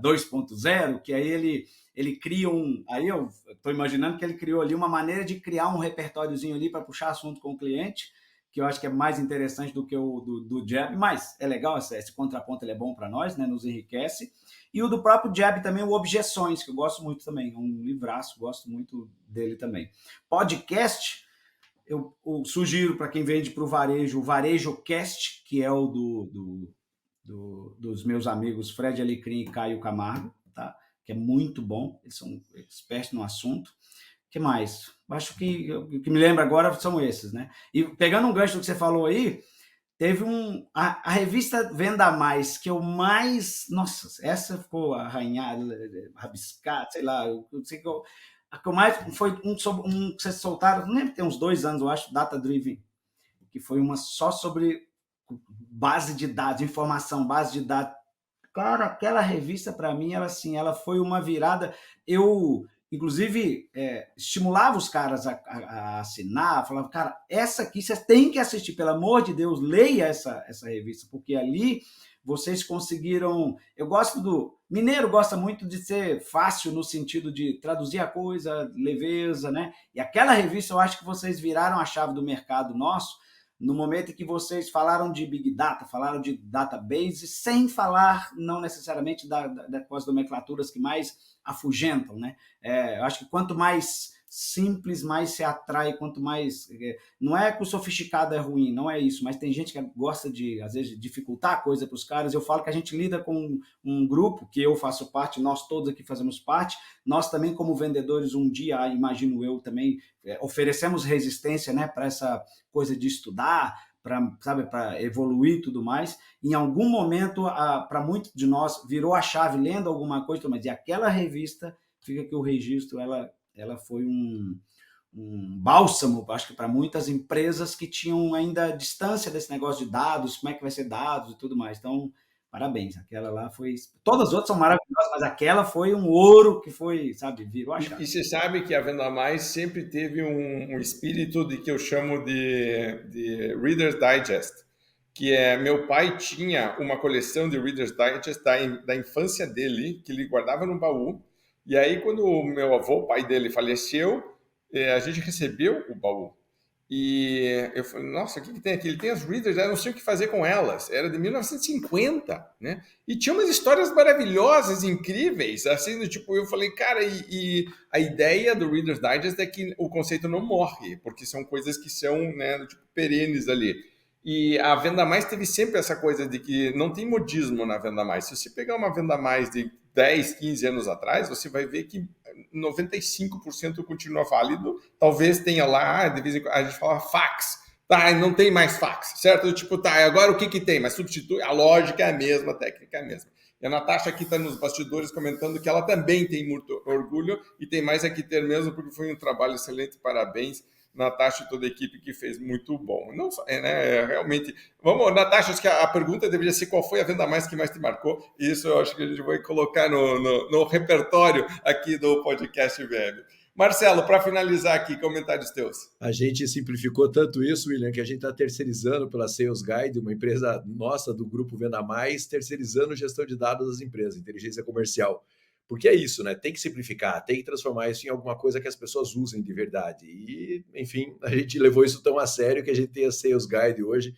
2.0, que aí ele cria aí eu estou imaginando que ele criou ali uma maneira de criar um repertóriozinho ali para puxar assunto com o cliente, que eu acho que é mais interessante do que o do Jeb, mas é legal, esse contraponto ele é bom para nós, né, nos enriquece. E o do próprio Jeb também, o Objeções, que eu gosto muito também, é um livraço, gosto muito dele também. Podcast, eu sugiro para quem vende para o Varejo Cast, que é o dos meus amigos Fred Alecrim e Caio Camargo, tá? Que é muito bom, eles são expertos no assunto. O que mais? Acho que o que me lembra agora são esses, né? E pegando um gancho do que você falou aí, teve a revista Venda Mais, que eu mais... Nossa, essa ficou arranhada, rabiscada, sei lá, eu sei que a que eu mais... Foi um que vocês soltaram, não lembro, tem uns 2 anos, eu acho, Data Driven, que foi uma só sobre base de dados, informação, base de dados. Cara, aquela revista, para mim, ela foi uma virada. Eu, inclusive, estimulava os caras a assinar, falava, cara, essa aqui você tem que assistir, pelo amor de Deus, leia essa revista, porque ali vocês conseguiram... Mineiro gosta muito de ser fácil no sentido de traduzir a coisa, leveza, né? E aquela revista, eu acho que vocês viraram a chave do mercado nosso, no momento em que vocês falaram de Big Data, falaram de database, sem falar não necessariamente das nomenclaturas que mais afugentam, né? Eu acho que quanto mais simples, mais se atrai, quanto mais... Não é que o sofisticado é ruim, não é isso, mas tem gente que gosta de, às vezes, dificultar a coisa para os caras. Eu falo que a gente lida com um grupo, que eu faço parte, nós todos aqui fazemos parte, nós também como vendedores, um dia, imagino eu também, oferecemos resistência, né, para essa coisa de estudar, para evoluir e tudo mais. Em algum momento, para muitos de nós, virou a chave lendo alguma coisa, mas e aquela revista, fica que o registro, ela foi um bálsamo, acho que para muitas empresas que tinham ainda distância desse negócio de dados, como é que vai ser dados e tudo mais. Então, parabéns, aquela lá foi... Todas as outras são maravilhosas, mas aquela foi um ouro que foi, sabe, virou a chave. E você sabe que a Venda Mais sempre teve um espírito de que eu chamo de Reader's Digest, que meu pai tinha uma coleção de Reader's Digest da infância dele, que ele guardava no baú, e aí quando o meu avô, o pai dele, faleceu, a gente recebeu o baú. E eu falei, nossa, o que tem aqui? Ele tem as Readers, eu não sei o que fazer com elas. Era de 1950, né? E tinha umas histórias maravilhosas, incríveis, assim, do tipo, eu falei, cara, e a ideia do Reader's Digest é que o conceito não morre, porque são coisas que são, né, do tipo, perenes ali. E a Venda Mais teve sempre essa coisa de que não tem modismo na Venda Mais. Se você pegar uma Venda Mais de 10, 15 anos atrás, você vai ver que 95% continua válido. Talvez tenha lá, de vez em quando, a gente fala fax. Tá, não tem mais fax, certo? Tipo, tá, agora o que tem? Mas substitui, a lógica é a mesma, a técnica é a mesma. E a Natasha aqui está nos bastidores comentando que ela também tem muito orgulho e tem mais a que ter mesmo, porque foi um trabalho excelente, parabéns. Natasha e toda a equipe que fez muito bom. Não só, né, realmente. Vamos, Natasha, acho que a pergunta deveria ser qual foi a venda mais que mais te marcou. Isso eu acho que a gente vai colocar no repertório aqui do podcast VM. Marcelo, para finalizar aqui, comentários teus. A gente simplificou tanto isso, William, que a gente está terceirizando pela Sales Guide, uma empresa nossa do grupo Venda Mais, terceirizando gestão de dados das empresas, inteligência comercial. Porque é isso, né? Tem que simplificar, tem que transformar isso em alguma coisa que as pessoas usem de verdade. E, enfim, a gente levou isso tão a sério que a gente tem a Sales Guide hoje.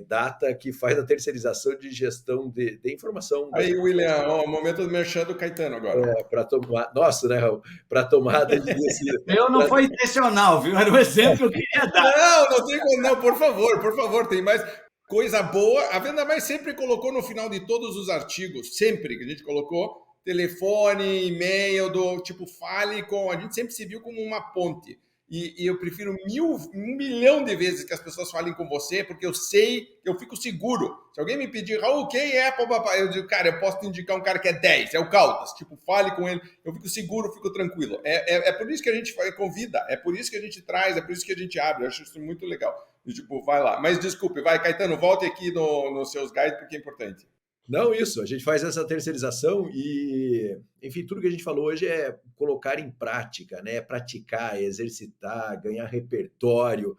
Data, que faz a terceirização de gestão de informação. Aí, William, ó, momento do merchan do Caetano agora. Para tomar, nossa, né, Raul? Para tomada de decisão. Eu não foi intencional, viu? Era o exemplo que eu queria dar. Não tem como, não, por favor, tem mais coisa boa. A Venda Mais sempre colocou no final de todos os artigos, sempre que a gente colocou, telefone, e-mail, do tipo, fale com. A gente sempre se viu como uma ponte. E eu prefiro 1.000.000 de vezes que as pessoas falem com você, porque eu sei, eu fico seguro. Se alguém me pedir, Raul, quem é? Papapá, eu digo, cara, eu posso te indicar um cara que é 10, é o Caldas. Tipo, fale com ele. Eu fico seguro, fico tranquilo. É por isso que a gente convida, é por isso que a gente traz, é por isso que a gente abre. Eu acho isso muito legal. E, tipo, vai lá. Mas desculpe, vai, Caetano, volte aqui nos seus guides, porque é importante. Não, isso, a gente faz essa terceirização e, enfim, tudo que a gente falou hoje é colocar em prática, né? Praticar, exercitar, ganhar repertório,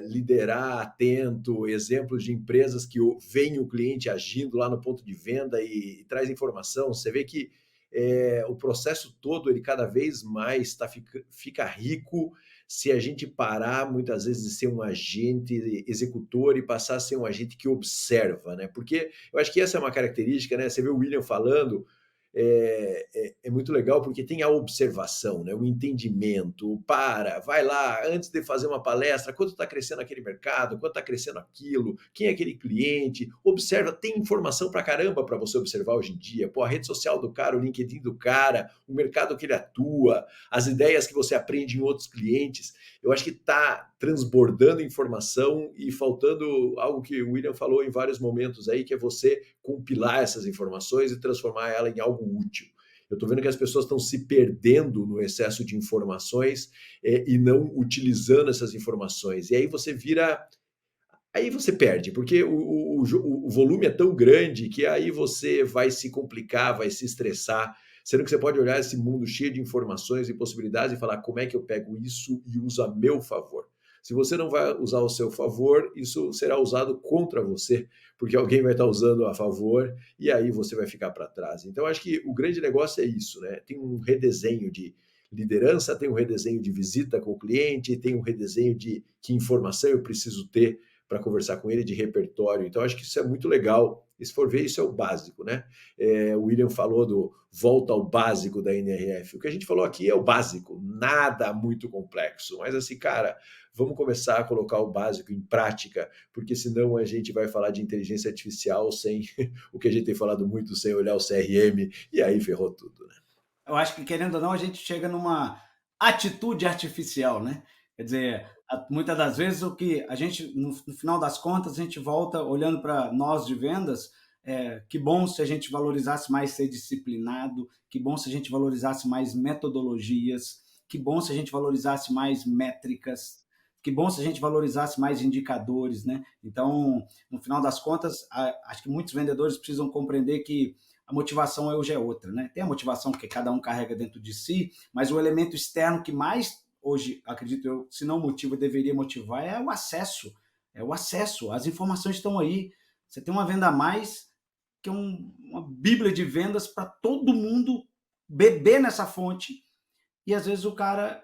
liderar atento, exemplos de empresas que veem o cliente agindo lá no ponto de venda e traz informação. Você vê que o processo todo, ele cada vez mais fica rico se a gente parar, muitas vezes, de ser um agente executor e passar a ser um agente que observa, né? Porque eu acho que essa é uma característica, né? Você vê o William falando, é muito legal porque tem a observação, né? O entendimento, vai lá, antes de fazer uma palestra, quanto está crescendo aquele mercado, quanto está crescendo aquilo, quem é aquele cliente, observa, tem informação pra caramba para você observar hoje em dia, a rede social do cara, o LinkedIn do cara, o mercado que ele atua, as ideias que você aprende em outros clientes. Eu acho que está transbordando informação e faltando algo que o William falou em vários momentos aí, que é você compilar essas informações e transformar ela em algo útil. Eu estou vendo que as pessoas estão se perdendo no excesso de informações e não utilizando essas informações. E aí você perde, porque o volume é tão grande que aí você vai se complicar, vai se estressar, sendo que você pode olhar esse mundo cheio de informações e possibilidades e falar como é que eu pego isso e uso a meu favor. Se você não vai usar ao seu favor, isso será usado contra você, porque alguém vai estar usando a favor e aí você vai ficar para trás. Então, acho que o grande negócio é isso, né? Tem um redesenho de liderança, tem um redesenho de visita com o cliente, tem um redesenho de que informação eu preciso ter para conversar com ele, de repertório. Então, acho que isso é muito legal. E se for ver, isso é o básico, né? O William falou do volta ao básico da NRF. O que a gente falou aqui é o básico, nada muito complexo. Mas assim, cara, vamos começar a colocar o básico em prática, porque senão a gente vai falar de inteligência artificial sem o que a gente tem falado muito, sem olhar o CRM, e aí ferrou tudo, né? Eu acho que, querendo ou não, a gente chega numa atitude artificial, né? Quer dizer, muitas das vezes o que a gente, no final das contas, a gente volta olhando para nós de vendas, que bom se a gente valorizasse mais ser disciplinado, que bom se a gente valorizasse mais metodologias, que bom se a gente valorizasse mais métricas, que bom se a gente valorizasse mais indicadores, né? Então, no final das contas, acho que muitos vendedores precisam compreender que a motivação hoje é outra, né? Tem a motivação que cada um carrega dentro de si, mas o elemento externo que mais hoje, acredito eu, se não motiva, deveria motivar, é o acesso. É o acesso. As informações estão aí. Você tem uma Venda Mais, que é uma bíblia de vendas para todo mundo beber nessa fonte. E às vezes o cara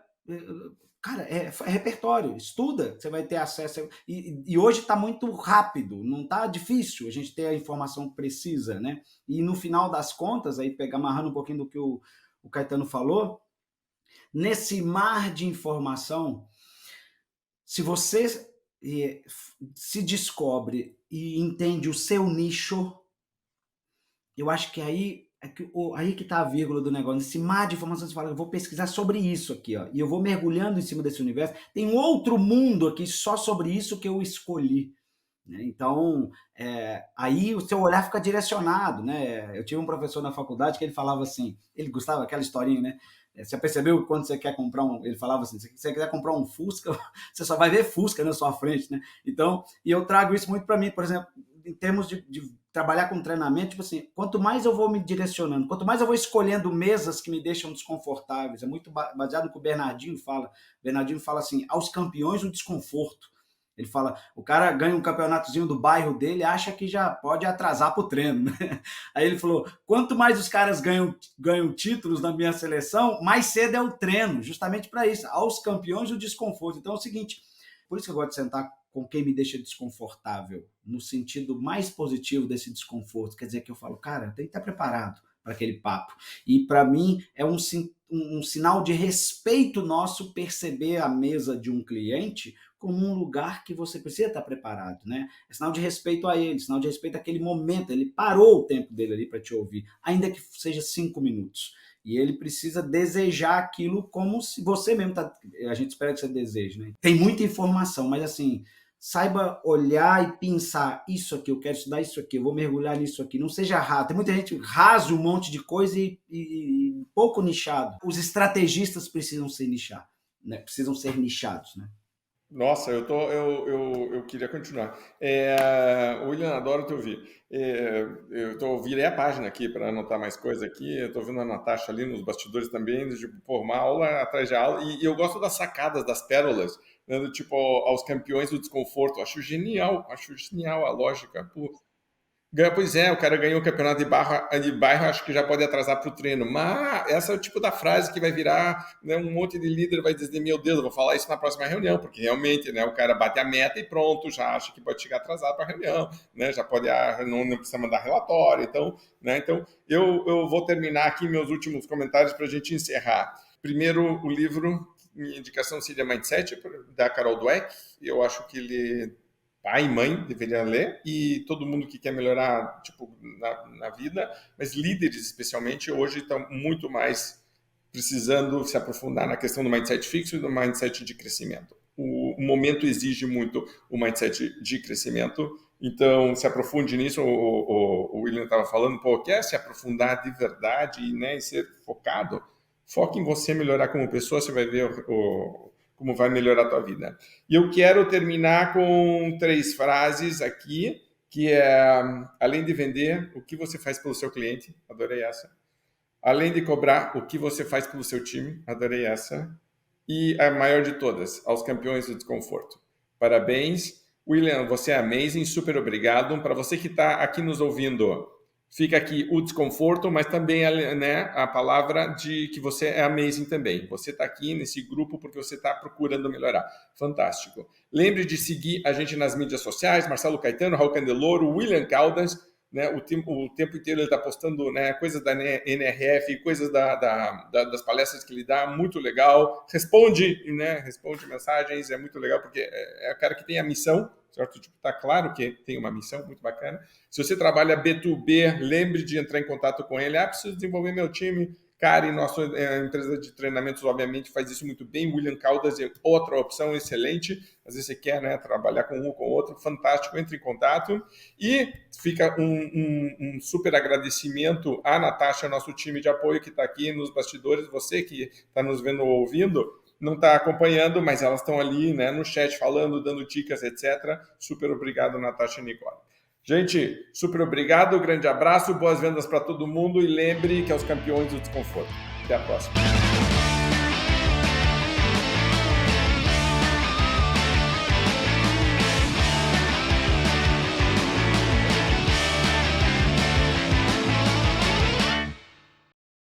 é repertório, estuda, você vai ter acesso. E hoje está muito rápido, não está difícil a gente ter a informação precisa, né? E no final das contas, aí amarrando um pouquinho do que o Caetano falou, nesse mar de informação, se você se descobre e entende o seu nicho, eu acho que aí que está a vírgula do negócio. Nesse mar de informação, você fala, eu vou pesquisar sobre isso aqui, ó, e eu vou mergulhando em cima desse universo. Tem um outro mundo aqui só sobre isso que eu escolhi. Né? Então, aí o seu olhar fica direcionado. Né? Eu tive um professor na faculdade que ele falava assim, ele gostava daquela historinha, né? Você percebeu que quando você quer comprar ele falava assim, se você quiser comprar um Fusca, você só vai ver Fusca na sua frente, né? Então, e eu trago isso muito para mim, por exemplo, em termos de trabalhar com treinamento, tipo assim, quanto mais eu vou me direcionando, quanto mais eu vou escolhendo mesas que me deixam desconfortáveis, é muito baseado no que o Bernardinho fala. O Bernardinho fala assim, aos campeões o desconforto. Ele fala, o cara ganha um campeonatozinho do bairro dele, acha que já pode atrasar para o treino. Né? Aí ele falou, quanto mais os caras ganham títulos na minha seleção, mais cedo é o treino, justamente para isso, aos campeões o desconforto. Então é o seguinte, por isso que eu gosto de sentar com quem me deixa desconfortável, no sentido mais positivo desse desconforto, quer dizer que eu falo, cara, tem que estar preparado para aquele papo. E para mim é um sinal de respeito nosso perceber a mesa de um cliente como um lugar que você precisa estar preparado, né? É sinal de respeito a ele, sinal de respeito àquele momento. Ele parou o tempo dele ali para te ouvir, ainda que seja 5 minutos. E ele precisa desejar aquilo como se você mesmo tá. A gente espera que você deseje, né? Tem muita informação, mas assim, saiba olhar e pensar, isso aqui, eu quero estudar isso aqui, eu vou mergulhar nisso aqui. Não seja raso. Tem muita gente raso um monte de coisa e pouco nichado. Os estrategistas precisam ser nichados, né? Precisam ser nichados, né? Nossa, eu queria continuar. William, adoro te ouvir. Virei a página aqui para anotar mais coisa aqui. Eu estou vendo a Natasha ali nos bastidores também, tipo, uma aula atrás de aula. E eu gosto das sacadas, das pérolas, né, tipo, aos campeões do desconforto. Acho genial a lógica. Pô, pois é, o cara ganhou o campeonato de bairro, acho que já pode atrasar para o treino. Mas essa é o tipo da frase que vai virar, né, um monte de líder vai dizer, meu Deus, eu vou falar isso na próxima reunião, porque realmente, né, o cara bate a meta e pronto, já acha que pode chegar atrasado para a reunião, né, já pode, não precisa mandar relatório. Então, né, então eu vou terminar aqui meus últimos comentários para a gente encerrar. Primeiro, o livro, minha indicação seria Mindset, da Carol Dweck. Eu acho que ele... pai e mãe deveria ler, e todo mundo que quer melhorar tipo, na vida, mas líderes especialmente, hoje estão muito mais precisando se aprofundar na questão do mindset fixo e do mindset de crescimento. O momento exige muito o mindset de crescimento, então se aprofunde nisso. O William estava falando, quer se aprofundar de verdade, né, e ser focado? Foque em você melhorar como pessoa, você vai ver como vai melhorar a tua vida. E eu quero terminar com 3 frases aqui, que é, além de vender, o que você faz pelo seu cliente? Adorei essa. Além de cobrar, o que você faz pelo seu time? Adorei essa. E a maior de todas, aos campeões do desconforto. Parabéns. William, você é amazing, super obrigado. Para você que está aqui nos ouvindo, fica aqui o desconforto, mas também, né, a palavra de que você é amazing também. Você está aqui nesse grupo porque você está procurando melhorar. Fantástico. Lembre de seguir a gente nas mídias sociais, Marcelo Caetano, Raul Candeloro, William Caldas, né, o tempo inteiro ele está postando, né, coisas da NRF, coisas das palestras que ele dá, muito legal. Responde mensagens, é muito legal, porque é o cara que tem a missão, certo? Tipo, tá claro que tem uma missão muito bacana. Se você trabalha B2B, lembre de entrar em contato com ele. Preciso desenvolver meu time. Cara, e nossa empresa de treinamentos, obviamente, faz isso muito bem. William Caldas é outra opção excelente. Às vezes você quer, né, trabalhar com um ou com o outro. Fantástico, entre em contato. E fica um super agradecimento à Natasha, nosso time de apoio que está aqui nos bastidores. Você que está nos vendo ou ouvindo, não está acompanhando, mas elas estão ali, né, no chat falando, dando dicas, etc. Super obrigado, Natasha e Nicole. Gente, super obrigado, grande abraço, boas vendas para todo mundo e lembre que é os campeões do desconforto. Até a próxima.